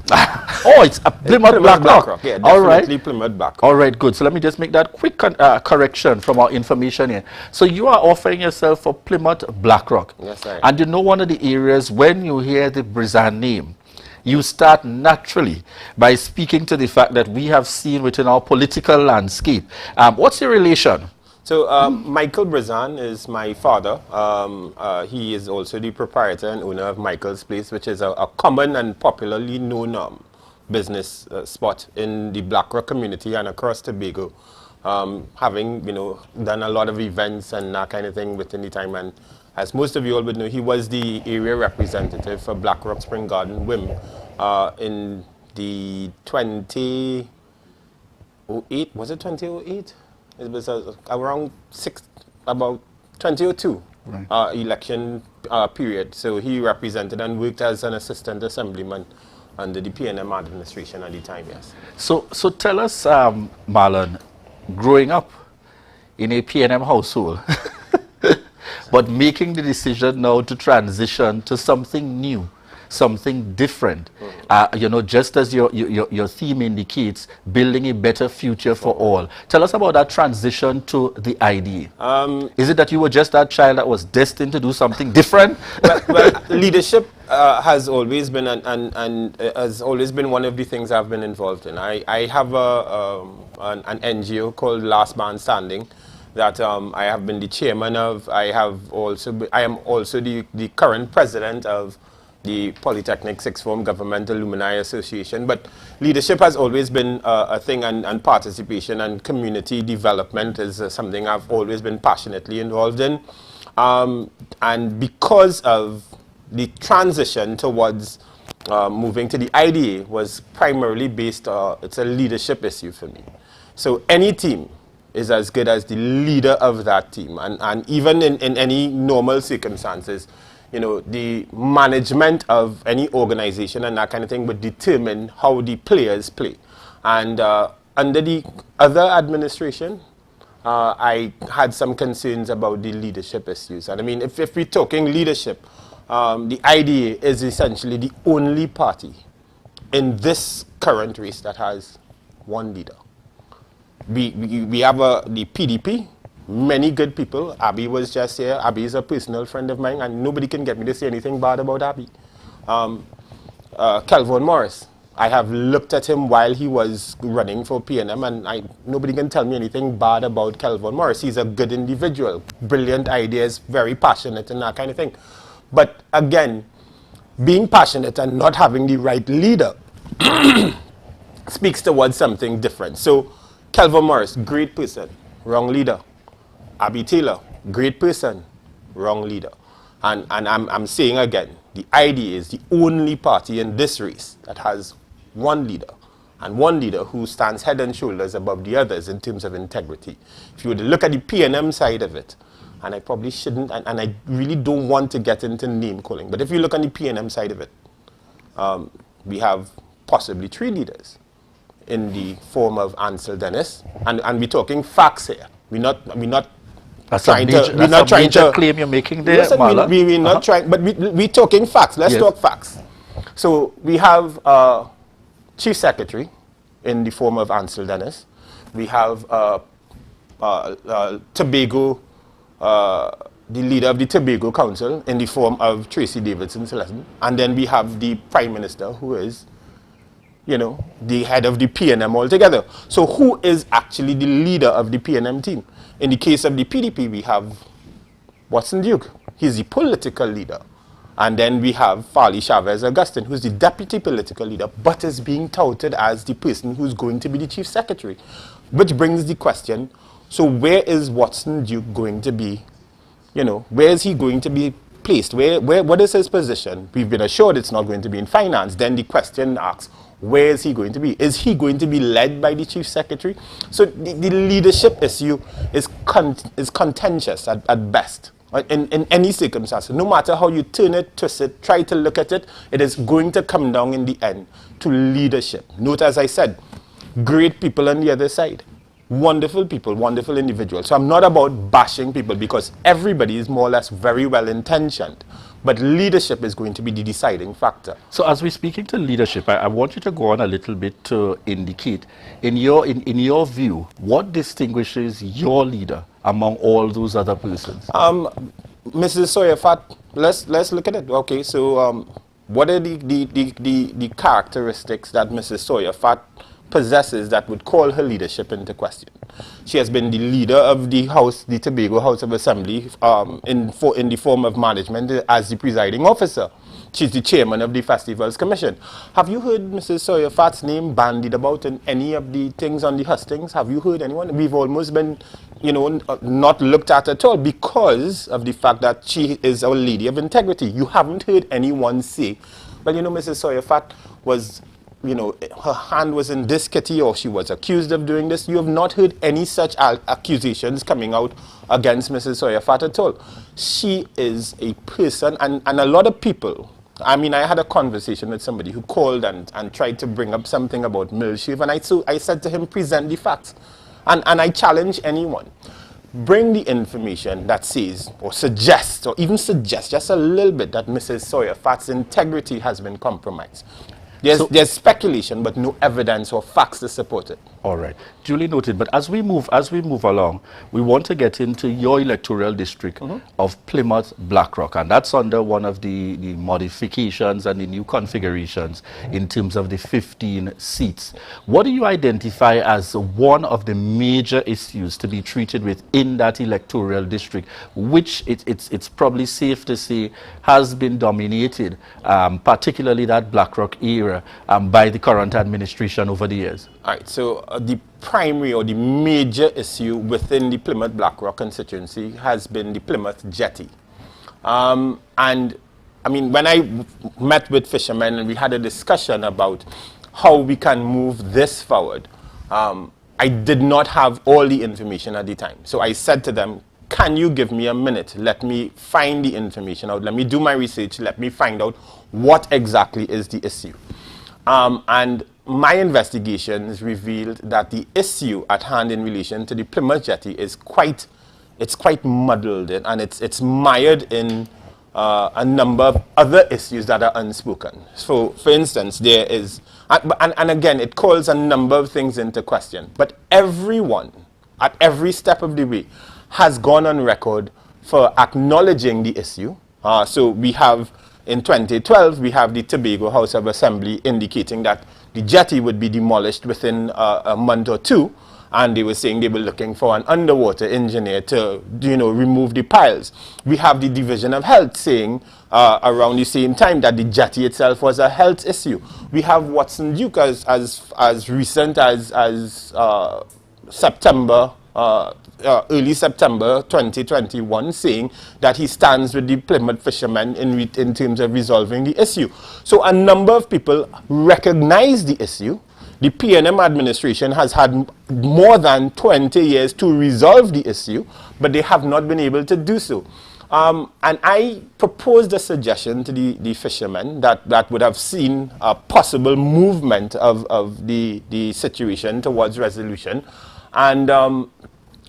Oh, it's a Plymouth Blackrock. Yeah, all definitely right. Plymouth Blackrock. All right, good. So let me just make that quick correction from our information here. So you are offering yourself for Plymouth Blackrock. Yes, I am. And you know one of the areas when you hear the Brizan name, you start naturally by speaking to the fact that we have seen within our political landscape. What's your relation? So Michael Brizan is my father. He is also the proprietor and owner of Michael's Place, which is a common and popularly known business spot in the Blackrock community and across Tobago. Having done a lot of events and that kind of thing within the time, and as most of you all would know, he was the area representative for Blackrock Spring Garden WIM in the 2008, was it 2008? It was around about 2002 election period. So he represented and worked as an assistant assemblyman under the PNM administration at the time, yes. So tell us, Marlon, growing up in a PNM household, but making the decision now to transition to something new, something different, just as your theme indicates, building a better future for all. Tell us about that transition to the IDA. Is it that you were just that child that was destined to do something different? well, leadership has always been and has always been one of the things I've been involved in. I have an NGO called Last Man Standing that I have been the chairman of. I am also the current president of the Polytechnic Sixth Form Government Alumni Association. But leadership has always been a thing, and participation and community development is something I've always been passionately involved in. And because of the transition towards moving to the IDA was primarily based, it's a leadership issue for me. So any team is as good as the leader of that team. And even in any normal circumstances, the management of any organization and that kind of thing would determine how the players play. And under the other administration, I had some concerns about the leadership issues. And I mean, if we're talking leadership, the IDA is essentially the only party in this current race that has one leader. We have the PDP, many good people. Abby was just here. Abby is a personal friend of mine, and nobody can get me to say anything bad about Abby. Kelvin Morris, I have looked at him while he was running for PNM, and nobody can tell me anything bad about Kelvin Morris. He's a good individual, brilliant ideas, very passionate and that kind of thing. But again, being passionate and not having the right leader speaks towards something different. So Kelvin Morris, great person, wrong leader. Abby Taylor, great person, wrong leader. And I'm saying again, the IDA is the only party in this race that has one leader, and one leader who stands head and shoulders above the others in terms of integrity. If you were to look at the PNM side of it, and I probably shouldn't, and I really don't want to get into name calling, but if you look on the PNM side of it, we have possibly 3 leaders in the form of Ansel Dennis, and we're talking facts here. We're not trying to claim you're making there. Listen, we're not trying, but we're talking facts. Let's talk facts. So we have Chief Secretary in the form of Ansel Dennis. We have Tobago, the leader of the Tobago Council in the form of Tracy Davidson Celestin. And then we have the Prime Minister, who is, you know, the head of the PNM altogether. So who is actually the leader of the PNM team? In the case of the PDP, we have Watson Duke. He's the political leader. And then we have Farley Chavez Augustine, who's the deputy political leader, but is being touted as the person who's going to be the chief secretary. Which brings the question, so where is Watson Duke going to be, you know, where is he going to be placed? What is his position? We've been assured it's not going to be in finance. Then the question asks, where is he going to be? Is he going to be led by the chief secretary? So the leadership issue is contentious at best. In any circumstance, no matter how you turn it, twist it, try to look at it, it is going to come down in the end to leadership. Note, as I said, great people on the other side. Wonderful people, wonderful individuals. So I'm not about bashing people, because everybody is more or less very well intentioned. But leadership is going to be the deciding factor. So as we're speaking to leadership, I want you to go on a little bit to indicate, in your view, what distinguishes your leader among all those other persons? Mrs. Sawyer-Fat, let's look at it. Okay, so what are the characteristics that Mrs. Sawyer-Fat possesses that would call her leadership into question? She has been the leader of the House, the Tobago House of Assembly, in the form of management as the presiding officer. She's the chairman of the Festivals Commission. Have you heard Mrs. Sawyer-Fat's name bandied about in any of the things on the hustings? Have you heard anyone? We've almost been, you know, not looked at all because of the fact that she is our lady of integrity. You haven't heard anyone say, well, you know, Mrs. Sawyer-Fat was, you know, her hand was in this kitty, or she was accused of doing this. You have not heard any such accusations coming out against Mrs. Sawyer-Fat at all. She is a person, and a lot of people, I mean, I had a conversation with somebody who called and tried to bring up something about Millshave, and I said to him, present the facts. And I challenge anyone. Bring the information that says, or suggests, or even suggests just a little bit that Mrs. Sawyer-Fat's integrity has been compromised. There's speculation, but no evidence or facts to support it. All right, duly noted. But as we move along, we want to get into your electoral district of Plymouth Blackrock, and that's under one of the modifications and the new configurations in terms of the 15 seats. What do you identify as one of the major issues to be treated with in that electoral district, which it's probably safe to say has been dominated, particularly that Blackrock area, by the current administration over the years? All right, so the primary or the major issue within the Plymouth Blackrock constituency has been the Plymouth Jetty. And I mean, when I met with fishermen and we had a discussion about how we can move this forward, I did not have all the information at the time. So I said to them, can you give me a minute? Let me find the information out. Let me do my research. Let me find out what exactly is the issue. And my investigations revealed that the issue at hand in relation to the Plymouth Jetty is quite muddled, and it's mired in a number of other issues that are unspoken. So, for instance, there is, and again, it calls a number of things into question, but everyone, at every step of the way, has gone on record for acknowledging the issue. So we have, in 2012, we have the Tobago House of Assembly indicating that the jetty would be demolished within a month or two, and they were saying they were looking for an underwater engineer to, remove the piles. We have the Division of Health saying around the same time that the jetty itself was a health issue. We have Watson Duke as recent as September, early September 2021, saying that he stands with the Plymouth fishermen in terms of resolving the issue. So a number of people recognize the issue. The PNM administration has had more than 20 years to resolve the issue, but they have not been able to do so. And I proposed a suggestion to the fishermen that would have seen a possible movement of the situation towards resolution. And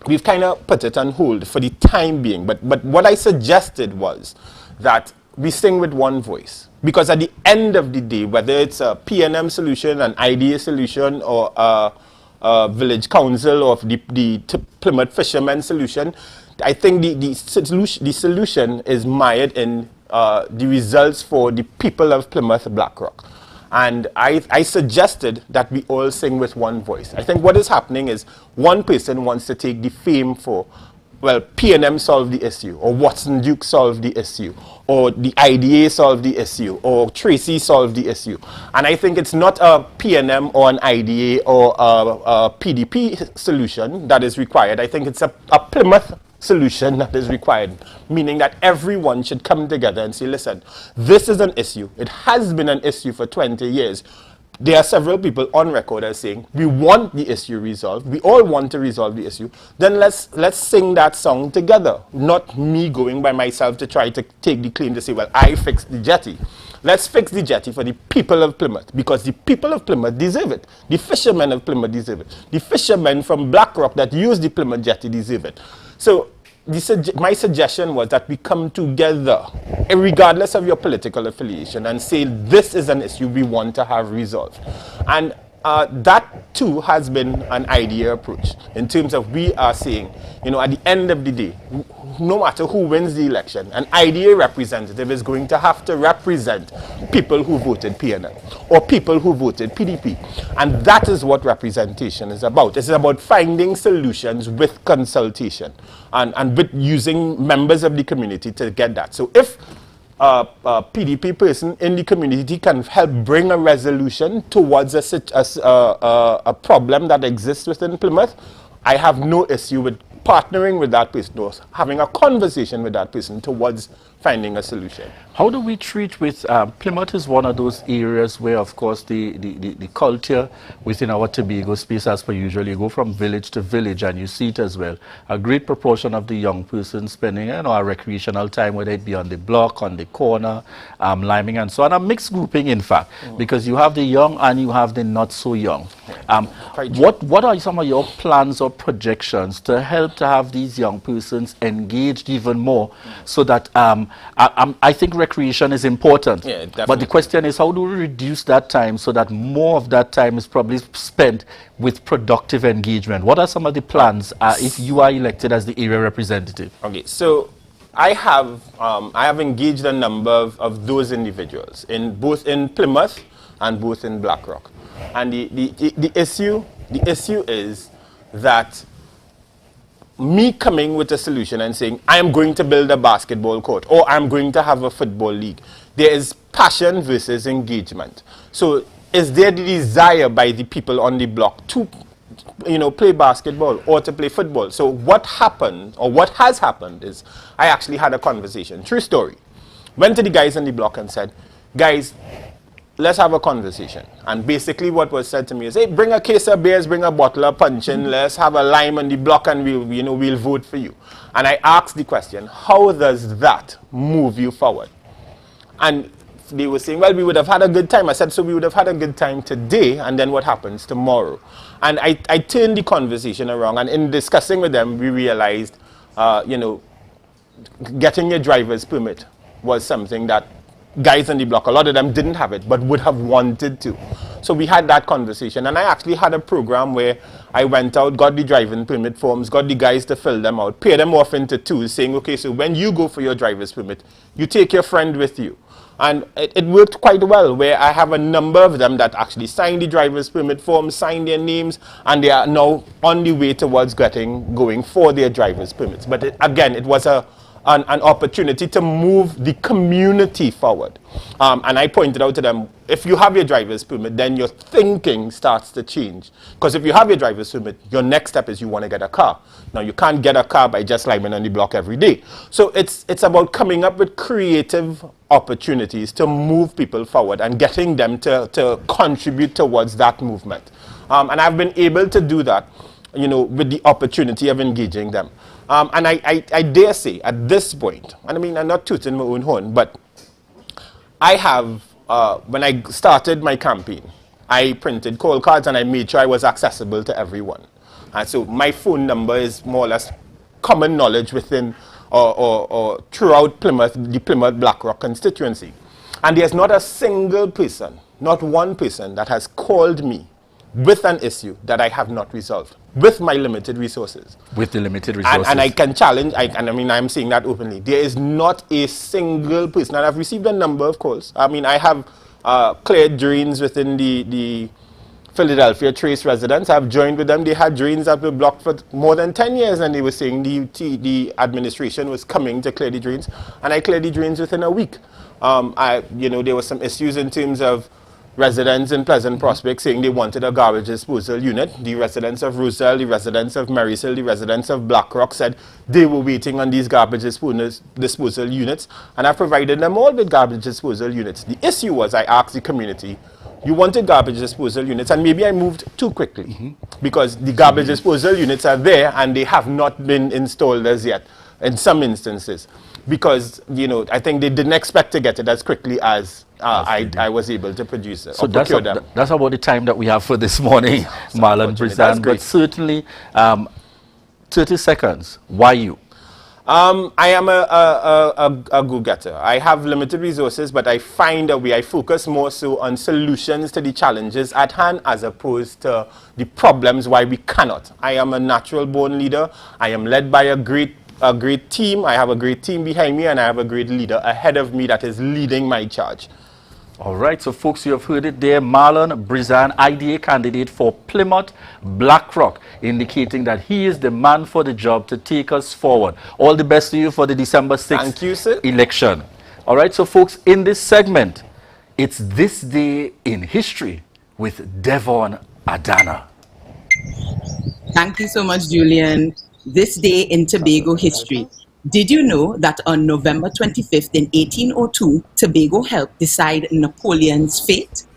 we've kind of put it on hold for the time being. But what I suggested was that we sing with one voice. Because at the end of the day, whether it's a PNM solution, an IDA solution, or a village council, or the Plymouth fishermen solution, I think the solution is mired in the results for the people of Plymouth Blackrock. And I suggested that we all sing with one voice. I think what is happening is one person wants to take the fame for, well, PNM solved the issue, or Watson Duke solved the issue, or the IDA solved the issue, or Tracy solved the issue. And I think it's not a PNM or an IDA or a PDP solution that is required. I think it's a Plymouth solution that is required, meaning that everyone should come together and say, listen, this is an issue. It has been an issue for 20 years. There are several people on record as saying, we want the issue resolved. We all want to resolve the issue. Then let's sing that song together. Not me going by myself to try to take the claim to say, well, I fixed the jetty. Let's fix the jetty for the people of Plymouth, because the people of Plymouth deserve it. The fishermen of Plymouth deserve it. The fishermen from Blackrock that use the Plymouth jetty deserve it. So my suggestion was that we come together, regardless of your political affiliation, and say this is an issue we want to have resolved. And that too has been an idea approach, in terms of we are saying, at the end of the day, no matter who wins the election, an IDA representative is going to have to represent people who voted PNM or people who voted PDP. And that is what representation is about. It's about finding solutions with consultation and with using members of the community to get that. So if a PDP person in the community can help bring a resolution towards a problem that exists within Plymouth, I have no issue with partnering with that person or having a conversation with that person towards finding a solution. How do we treat with, Plymouth is one of those areas where, of course, the culture within our Tobago space, as per usual, you go from village to village and you see it as well. A great proportion of the young person spending a recreational time, whether it be on the block, on the corner, liming and so on, a mixed grouping, in fact, because you have the young and you have the not so young. What are some of your plans or projections to help to have these young persons engaged even more, so that I think recreation is important, but the question is, how do we reduce that time so that more of that time is probably spent with productive engagement? What are some of the plans if you are elected as the area representative? Okay, so I have engaged a number of those individuals, both in Plymouth and both in Blackrock. And the issue is that me coming with a solution and saying, I am going to build a basketball court, or I'm going to have a football league, there is passion versus engagement. So is there the desire by the people on the block to play basketball or to play football? So what happened, or what has happened, is I actually had a conversation, true story. Went to the guys on the block and said, guys, let's have a conversation. And basically what was said to me is, hey, bring a case of beers, bring a bottle of punch in, let's have a lime on the block and we'll vote for you. And I asked the question, how does that move you forward? And they were saying, well, we would have had a good time. I said, so we would have had a good time today, and then what happens tomorrow? And I turned the conversation around, and in discussing with them, we realized, you know, getting a driver's permit was something that guys on the block, a lot of them didn't have it, but would have wanted to. So we had that conversation, and I actually had a program where I went out, got the driving permit forms, got the guys to fill them out, pay them off into twos, saying, okay, so when you go for your driver's permit, you take your friend with you. And it worked quite well, where I have a number of them that actually signed the driver's permit form, signed their names, and they are now on the way towards going for their driver's permits. But again, it was an opportunity to move the community forward. And I pointed out to them, if you have your driver's permit, then your thinking starts to change. Because if you have your driver's permit, your next step is you want to get a car. Now, you can't get a car by just climbing on the block every day. So it's about coming up with creative opportunities to move people forward and getting them to contribute towards that movement. And I've been able to do that, you know, with the opportunity of engaging them. And I dare say at this point, and I mean, I'm not tooting my own horn, but I have, when I started my campaign, I printed call cards and I made sure I was accessible to everyone. And so my phone number is more or less common knowledge within or throughout Plymouth, the Plymouth Blackrock constituency. And there's not a single person, not one person that has called me with an issue that I have not resolved with my limited resources. With the limited resources. And I can challenge, and I mean, I'm saying that openly. There is not a single person, and I've received a number of calls. I mean, I have cleared drains within the Philadelphia Trace residents. I've joined with them. They had drains that were blocked for more than 10 years, and they were saying the administration was coming to clear the drains, and I cleared the drains within a week. You know, there were some issues in terms of residents in Pleasant Prospect saying they wanted a garbage disposal unit. The residents of Roselle, the residents of Marysville, the residents of Blackrock said they were waiting on these garbage disposal units, and I provided them all with garbage disposal units. The issue was I asked the community, you wanted garbage disposal units, and maybe I moved too quickly because the garbage disposal units are there and they have not been installed as yet in some instances, because, you know, I think they didn't expect to get it as quickly as I was able to produce it. So that's about the time that we have for this morning, Marlon Brizan. But certainly, 30 seconds. Why you? I am a go-getter. I have limited resources, but I find a way. I focus more so on solutions to the challenges at hand as opposed to the problems why we cannot. I am a natural-born leader. I am led by a great team. I have a great team behind me, and I have a great leader ahead of me that is leading my charge. All right, so folks, you have heard it there. Marlon Brizan, IDA candidate for Plymouth Blackrock, indicating that he is the man for the job to take us forward. All the best to you for the December 6th Thank you, sir. election. All right, so folks, in this segment, it's This Day in History with Devon Adana. Thank you so much, Julian. This day in Tobago history. Did you know that on November 25th in 1802, Tobago helped decide Napoleon's fate?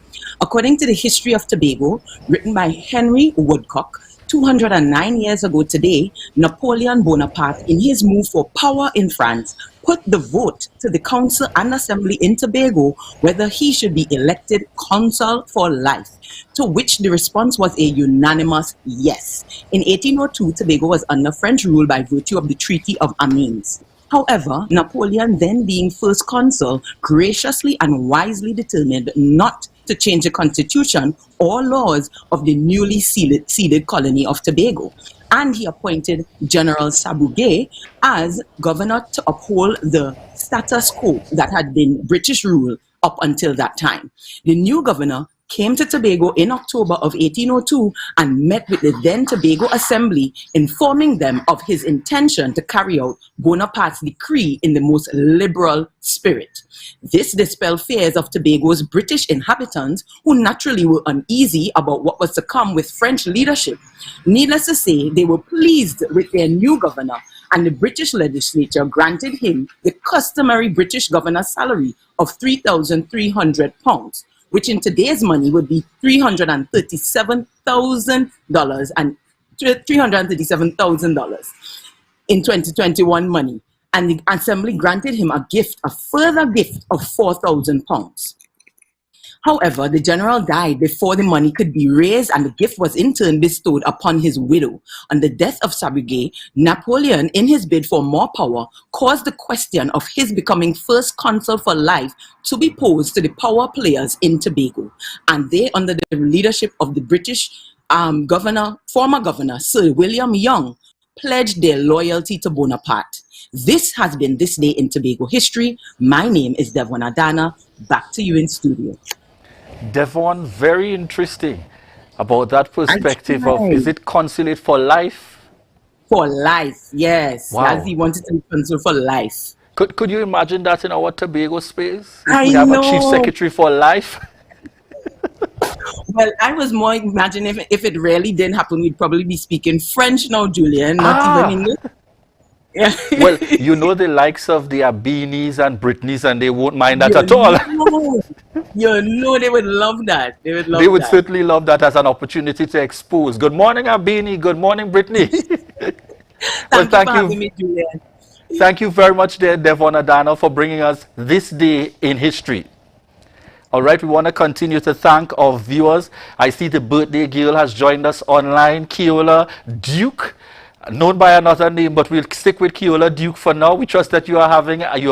According to the History of Tobago, written by Henry Woodcock, 209 years ago today, Napoleon Bonaparte, in his move for power in France, put the vote to the council and assembly in Tobago whether he should be elected consul for life, to which the response was a unanimous yes. In 1802, Tobago was under French rule by virtue of the Treaty of Amiens. However, Napoleon, then being first consul, graciously and wisely determined not to change the constitution or laws of the newly ceded colony of Tobago. And he appointed General Sabouguet as governor to uphold the status quo that had been British rule up until that time. The new governor came to Tobago in October of 1802 and met with the then Tobago Assembly, informing them of his intention to carry out Bonaparte's decree in the most liberal spirit. This dispelled fears of Tobago's British inhabitants, who naturally were uneasy about what was to come with French leadership. Needless to say, they were pleased with their new governor, and the British legislature granted him the customary British governor's salary of £3,300, which in today's money would be $337,000 and $337,000 in 2021 money. and the assembly granted him a further gift of £4,000. However, the general died before the money could be raised, and the gift was in turn bestowed upon his widow. On the death of Sabugay, Napoleon, in his bid for more power, caused the question of his becoming first consul for life to be posed to the power players in Tobago. And they, under the leadership of the British former governor, Sir William Young, pledged their loyalty to Bonaparte. This has been This Day in Tobago History. My name is Devon Adana. Back to you in studio. Devon, very interesting about that perspective of, is it consulate for life? For life, yes. Wow. As he wanted to be consul for life. Could you imagine that in our Tobago space? If I we have know. a chief secretary for life? Well, I was more imagining if it really didn't happen, we'd probably be speaking French now, Julian, not even English. Yeah. Well, you know the likes of the Beanies and Britneys, and they won't mind that at all. You know they would love that. They would certainly love that as an opportunity to expose. Good morning, Abini. Good morning, Brittany. Thank you for having me, Julian. Thank you very much, dear Devon Adana, for bringing us this day in history. All right, we want to continue to thank our viewers. I see the birthday girl has joined us online, Keola Duke, known by another name, but we'll stick with Keola Duke for now. We trust that you have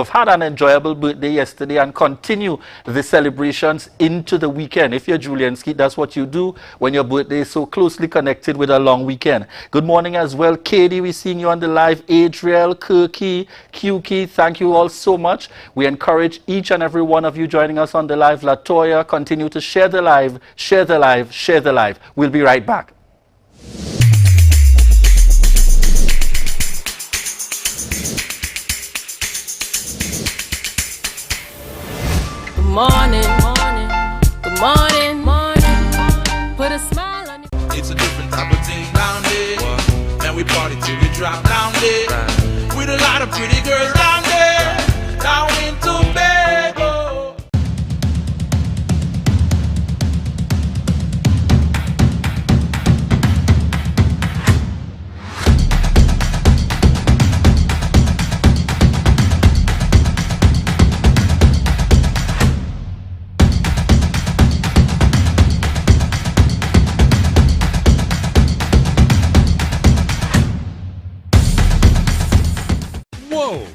had an enjoyable birthday yesterday and continue the celebrations into the weekend. If you're Julian Skeet, that's what you do when your birthday is so closely connected with a long weekend. Good morning as well, Katie. We're seeing you on the live. Adriel, Kirky, QK, thank you all so much. We encourage each and every one of you joining us on the live. Latoya, continue to share the live, share the live, share the live. We'll be right back. Morning, morning, good morning, morning. Put a smile on your It's a different type of thing down there. And we party till we drop down there. With a lot of pretty girls down there. Down in Tobago. Whoa!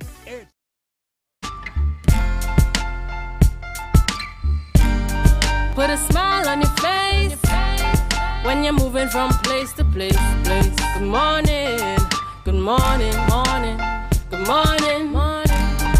Put a smile on your face when you're moving from place to place. Good morning, good morning, morning, good morning, morning.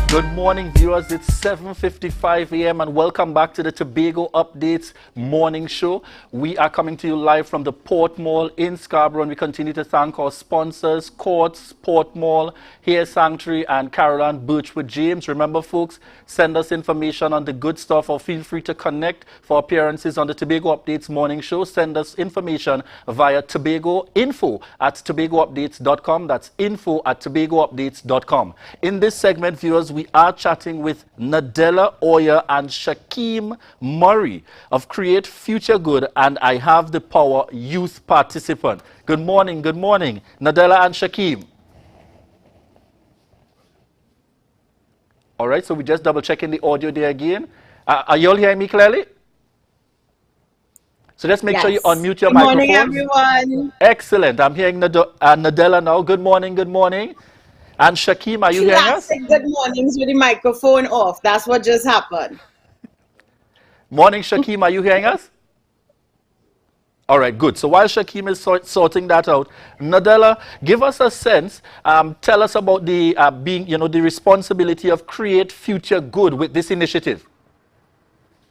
Good morning, viewers. It's 7:55 a.m. and welcome back to the Tobago Updates morning show. We are coming to you live from the Port Mall in Scarborough, and we continue to thank our sponsors, Courts, Port Mall, Hair Sanctuary, and Caroline Birchwood James. Remember, folks, send us information on the good stuff, or feel free to connect for appearances on the Tobago Updates morning show. Send us information via info@tobagoupdates.com. That's info@tobagoupdates.com. In this segment, viewers, we are chatting with Nadella Oyer and Shakeem Murray of Create Future Good and I Have the Power youth participant. Good morning, Nadella and Shakeem. All right, so we just double checking the audio there again. Are you all hearing me clearly? So let's make sure you unmute your microphones. Good morning, everyone. Excellent. I'm hearing Nadella now. Good morning, good morning. And Shakeem, are you hearing us? Good mornings with the microphone off. That's what just happened. Morning, Shakeem, are you hearing us? All right, good. So while Shakeem is sorting that out, Nadella, give us a sense. Tell us about the the responsibility of Create Future Good with this initiative.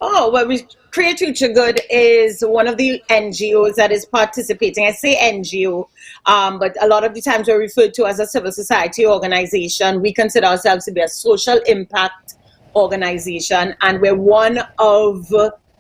Oh, well, Create Future Good is one of the NGOs that is participating. I say NGO, but a lot of the times we're referred to as a civil society organization. We consider ourselves to be a social impact organization, and we're one of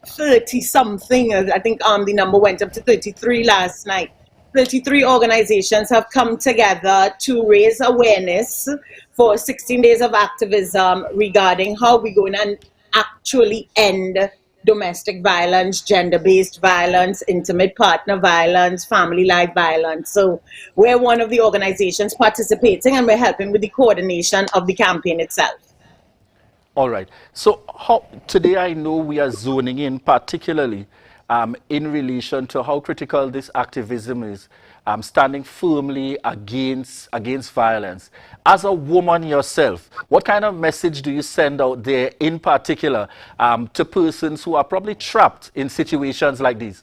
30-something. I think the number went up to 33 last night. 33 organizations have come together to raise awareness for 16 days of activism regarding how we're going to actually end domestic violence, gender-based violence, intimate partner violence, family life violence. So we're one of the organizations participating, and we're helping with the coordination of the campaign itself. All right. So today I know we are zoning in particularly in relation to how critical this activism is, standing firmly against violence. As a woman yourself, what kind of message do you send out there in particular to persons who are probably trapped in situations like these?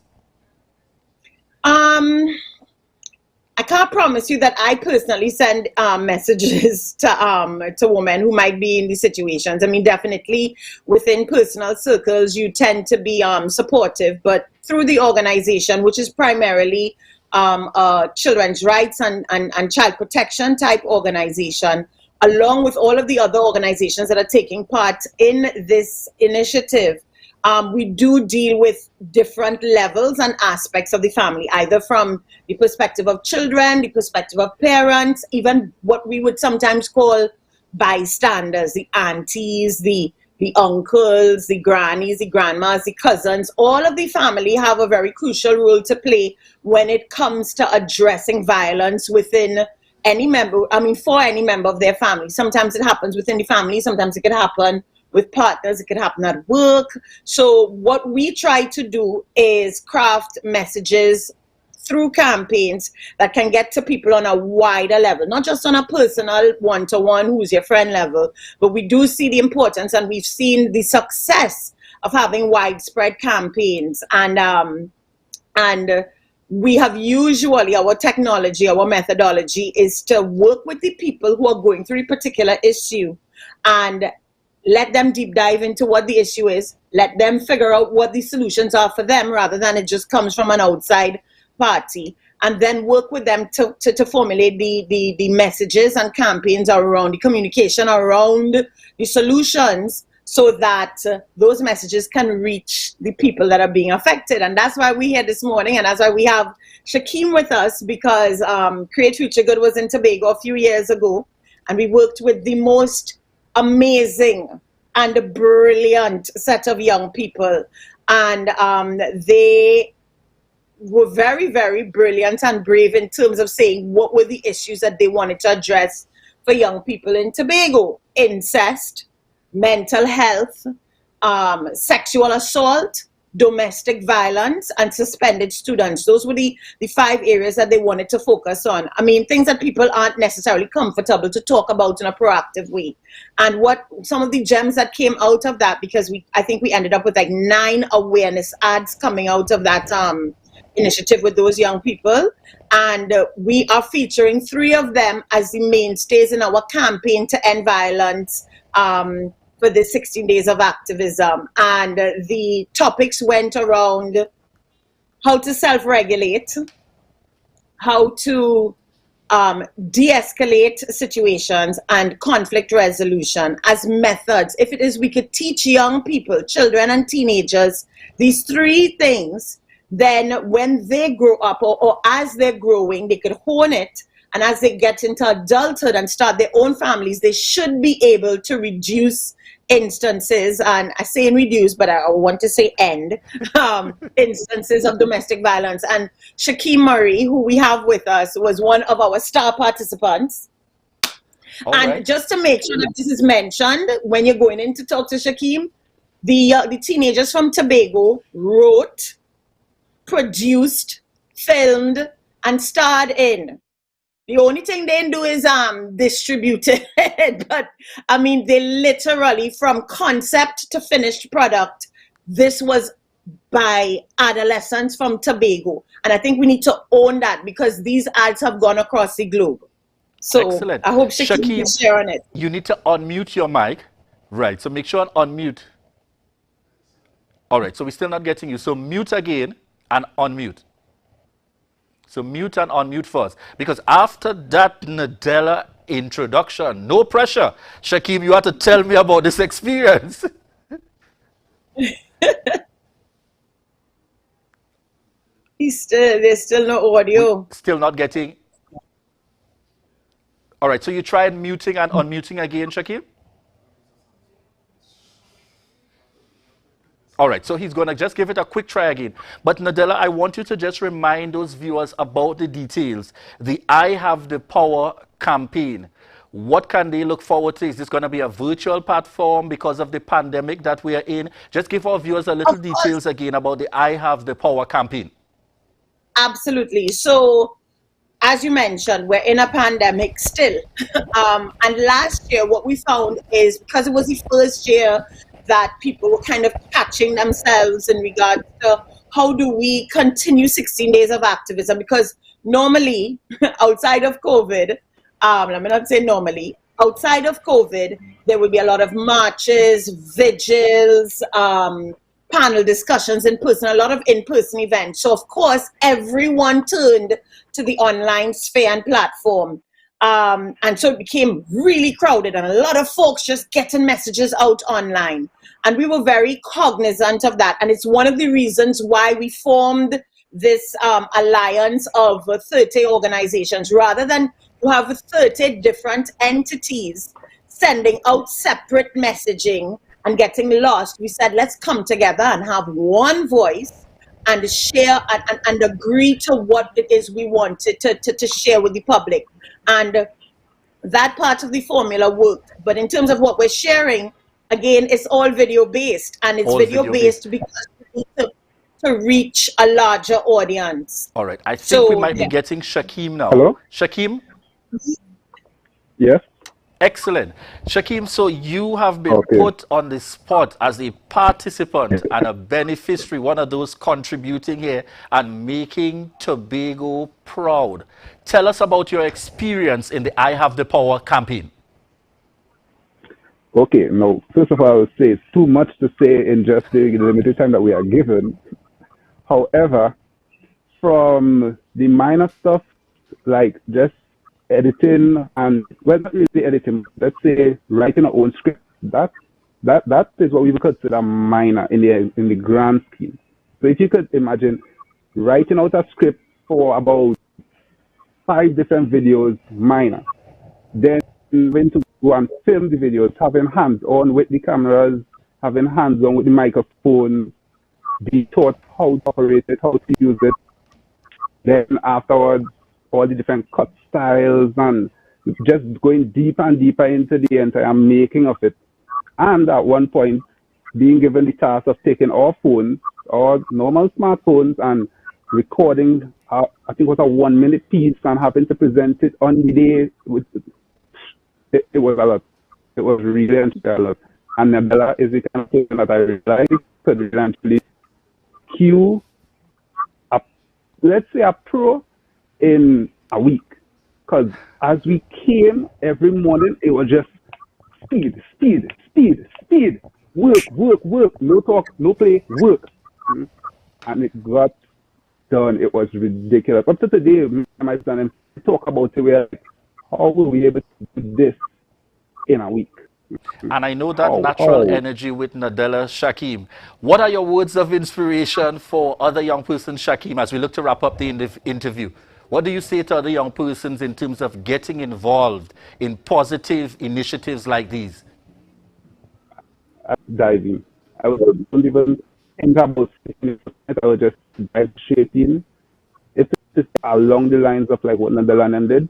I can't promise you that I personally send messages to women who might be in these situations. I mean, definitely within personal circles, you tend to be supportive, but through the organization, which is primarily children's rights and child protection type organization, along with all of the other organizations that are taking part in this initiative, we do deal with different levels and aspects of the family, either from the perspective of children, the perspective of parents, even what we would sometimes call bystanders, the aunties, the uncles, the grannies, the grandmas, the cousins. All of the family have a very crucial role to play when it comes to addressing violence within any member, for any member of their family. Sometimes it happens within the family, sometimes it can happen with partners, it could happen at work. So what we try to do is craft messages through campaigns that can get to people on a wider level, not just on a personal one-to-one who's your friend level, but we do see the importance, and we've seen the success of having widespread campaigns. And we have usually, our technology, our methodology is to work with the people who are going through a particular issue and let them deep dive into what the issue is, let them figure out what the solutions are for them, rather than it just comes from an outside party, and then work with them to formulate the messages and campaigns around the communication, around the solutions, so that those messages can reach the people that are being affected. And that's why we're here this morning, and that's why we have Shakeem with us, because Create Future Good was in Tobago a few years ago, and we worked with the most amazing and brilliant set of young people, and they were very, very brilliant and brave in terms of saying what were the issues that they wanted to address for young people in Tobago: incest, mental health, sexual assault, domestic violence, and suspended students. Those were the 5 areas that they wanted to focus on. I mean, things that people aren't necessarily comfortable to talk about in a proactive way. And what some of the gems that came out of that, because I think we ended up with like 9 awareness ads coming out of that initiative with those young people. And we are featuring 3 of them as the mainstays in our campaign to end violence for the 16 days of activism. And the topics went around how to self-regulate, how to de-escalate situations, and conflict resolution as methods. If it is we could teach young people, children and teenagers, these 3 things, then when they grow up, or as they're growing, they could hone it. And as they get into adulthood and start their own families, they should be able to reduce instances, and I say reduce, but I want to say end, instances of domestic violence. And Shakeem Murray, who we have with us, was one of our star participants. All and right. Just to make sure that this is mentioned, when you're going in to talk to Shakeem, the teenagers from Tobago wrote, produced, filmed, and starred in. The only thing they do is distribute it. But I mean, they literally, from concept to finished product, this was by adolescents from Tobago. And I think we need to own that, because these ads have gone across the globe. So excellent. I hope Shakeem can share on it. You need to unmute your mic. Right, so make sure and unmute. All right, so we're still not getting you. So mute again and unmute. So mute and unmute first, because after that Nadella introduction, no pressure, Shakeem, you have to tell me about this experience. There's still no audio. Still not getting. All right, so you tried muting and unmuting again, Shakeem? All right, so he's going to just give it a quick try again. But Nadella, I want you to just remind those viewers about the details. The I Have the Power campaign. What can they look forward to? Is this going to be a virtual platform because of the pandemic that we are in? Just give our viewers a little details again about the I Have the Power campaign. Absolutely. So, as you mentioned, we're in a pandemic still. And last year, what we found is because it was the first year that people were kind of catching themselves in regards to how do we continue 16 days of activism? Because normally, outside of COVID, let me not say normally, outside of COVID, there will be a lot of marches, vigils, panel discussions in person, a lot of in-person events. So, of course, everyone turned to the online sphere and platform. And so it became really crowded and a lot of folks just getting messages out online. And we were very cognizant of that. And it's one of the reasons why we formed this alliance of 30 organizations. Rather than to have 30 different entities sending out separate messaging and getting lost, we said, let's come together and have one voice and share and agree to what it is we wanted to share with the public. And that part of the formula worked. But in terms of what we're sharing, again, it's all video based, and it's video based because we need to reach a larger audience. All right. I think we might be getting Shakim now. Hello? Shakim? Yes. Excellent. Shakim, so you have been put on the spot as a participant and a beneficiary, one of those contributing here and making Tobago proud. Tell us about your experience in the I Have the Power campaign. Okay, now, first of all, I would say it's too much to say in just the limited time that we are given. However, from the minor stuff, like just editing and, well, not really editing, let's say writing our own script, that is what we would consider minor in the grand scheme. So if you could imagine writing out a script for about 5 different videos, minor, then when to go and film the videos, having hands-on with the cameras, having hands-on with the microphone, be taught how to operate it, how to use it. Then afterwards, all the different cut styles and just going deeper and deeper into the entire making of it. And at one point, being given the task of taking our phones, our normal smartphones, and recording, I think it was a 1-minute piece and having to present it on the day. It was a lot. It was really a lot. And Nadella is the kind of person that I realized could eventually cue, let's say, a pro in a week. Because as we came every morning, it was just speed, speed, speed, speed, work, work, work, no talk, no play, work. And it got done. It was ridiculous. Up to today, my son and talk about it, we're like, how will we be able to do this in a week? And I know that natural energy with Nadella. Shakim, what are your words of inspiration for other young persons, Shakim, as we look to wrap up the interview? What do you say to other young persons in terms of getting involved in positive initiatives like these? Diving. I don't even think about it. I would just dive straight in. If it's along the lines of like what Nadella did,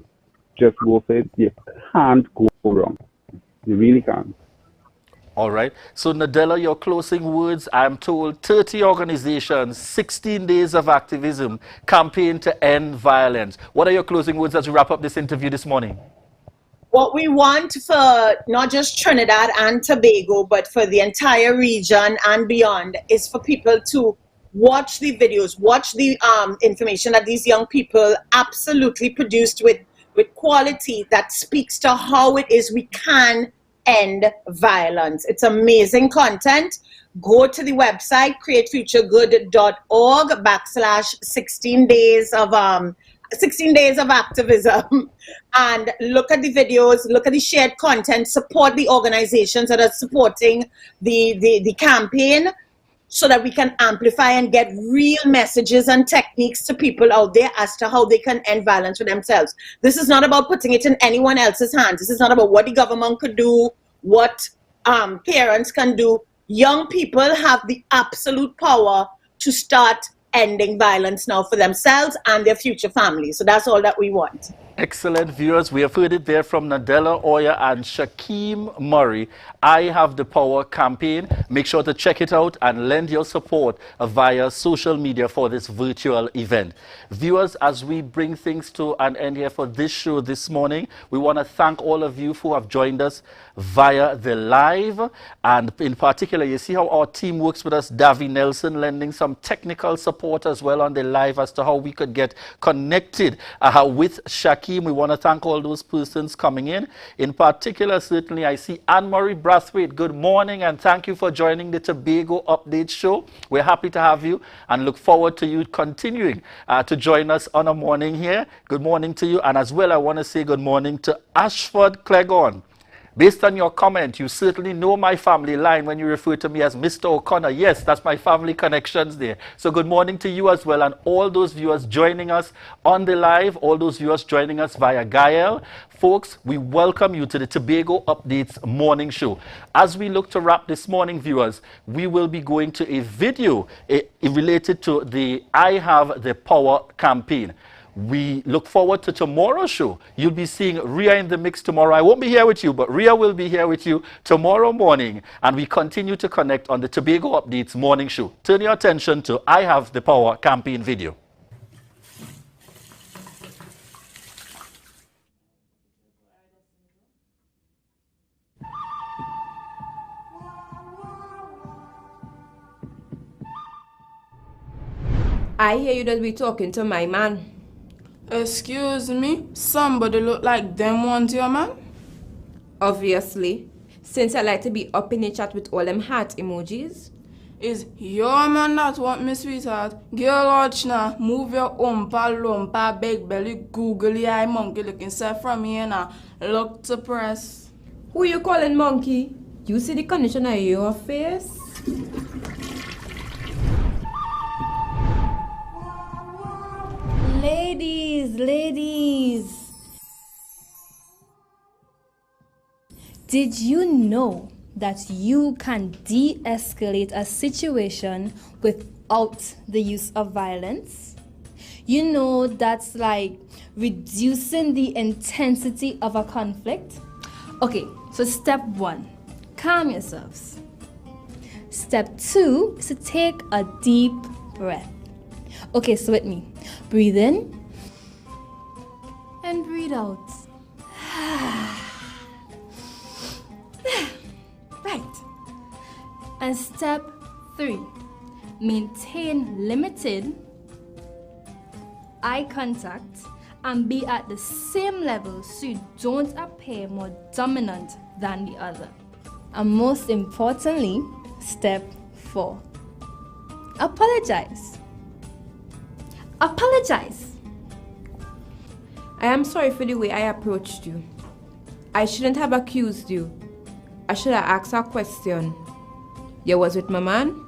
just go for it. You can't go wrong. You really can't. All right. So, Nadella, your closing words. I'm told 30 organizations, 16 days of activism, campaign to end violence. What are your closing words as we wrap up this interview this morning? What we want for not just Trinidad and Tobago, but for the entire region and beyond, is for people to watch the videos, watch the information that these young people absolutely produced with quality that speaks to how it is we can end violence. It's amazing content. Go to the website, createfuturegood.org/16 days of activism, and look at the videos, look at the shared content, support the organizations that are supporting the campaign, so that we can amplify and get real messages and techniques to people out there as to how they can end violence for themselves. This is not about putting it in anyone else's hands. This is not about what the government could do, what parents can do. young people have the absolute power to start ending violence now for themselves and their future families. So that's all that we want. Excellent, viewers. We have heard it there from Nadella Oya and Shakeem Murray. I Have the Power campaign. Make sure to check it out and lend your support via social media for this virtual event. Viewers, as we bring things to an end here for this show this morning, we want to thank all of you who have joined us via the live. And in particular, you see how our team works with us, Davy Nelson, lending some technical support as well on the live as to how we could get connected with Shakeem. We want to thank all those persons coming in. In particular, certainly, I see Anne-Marie Brathwaite. Good morning, and thank you for joining the Tobago Update Show. We're happy to have you and look forward to you continuing to join us on a morning here. Good morning to you. And as well, I want to say good morning to Ashford Clegon. Based on your comment, you certainly know my family line when you refer to me as Mr. O'Connor. Yes, that's my family connections there. So good morning to you as well, and all those viewers joining us on the live, all those viewers joining us via Gael. Folks, we welcome you to the Tobago Updates morning show. As we look to wrap this morning, viewers, we will be going to a video related to the I Have the Power campaign. We look forward to tomorrow's show. You'll be seeing Ria in the mix tomorrow. I won't be here with you, but Ria will be here with you tomorrow morning. And we continue to connect on the Tobago Updates morning show. Turn your attention to I Have the Power campaign video. I hear you that we talking to my man. Excuse me? Somebody look like them want your man? Obviously, since I like to be up in the chat with all them heart emojis. Is your man that want me, sweetheart? Girl, watch now. Move your umpa, lumpa, big belly, googly eye, monkey looking self from here now. Look to press. Who you calling monkey? You see the condition of your face? Ladies, did you know that you can de-escalate a situation without the use of violence? You know that's like reducing the intensity of a conflict. Okay, so step 1, calm yourselves. Step 2 is to take a deep breath. Okay, so with me. Breathe in and breathe out. Right. And step 3, maintain limited eye contact and be at the same level so you don't appear more dominant than the other. And most importantly, step 4, apologize. Apologize. I am sorry for the way I approached you. I shouldn't have accused you. I should have asked a question. You was with my man?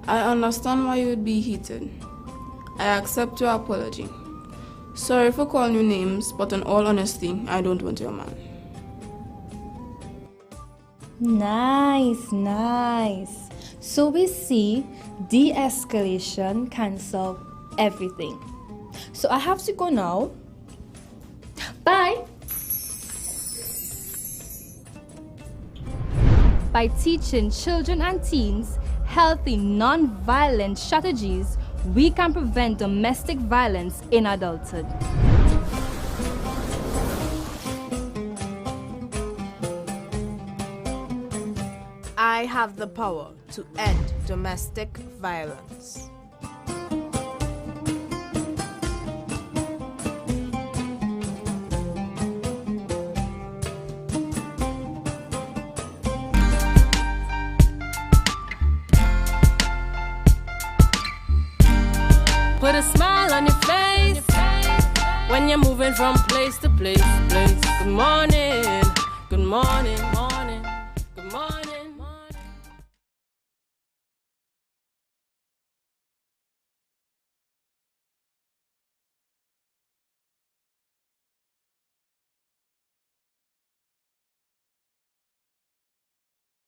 I understand why you would be heated. I accept your apology. Sorry for calling you names, but in all honesty, I don't want your man. Nice. So we see de-escalation can solve everything. So I have to go now. Bye. By teaching children and teens healthy non-violent strategies, we can prevent domestic violence in adulthood. I have the power to end domestic violence. Put a smile on your face when you're moving from place to place. Good morning, good morning.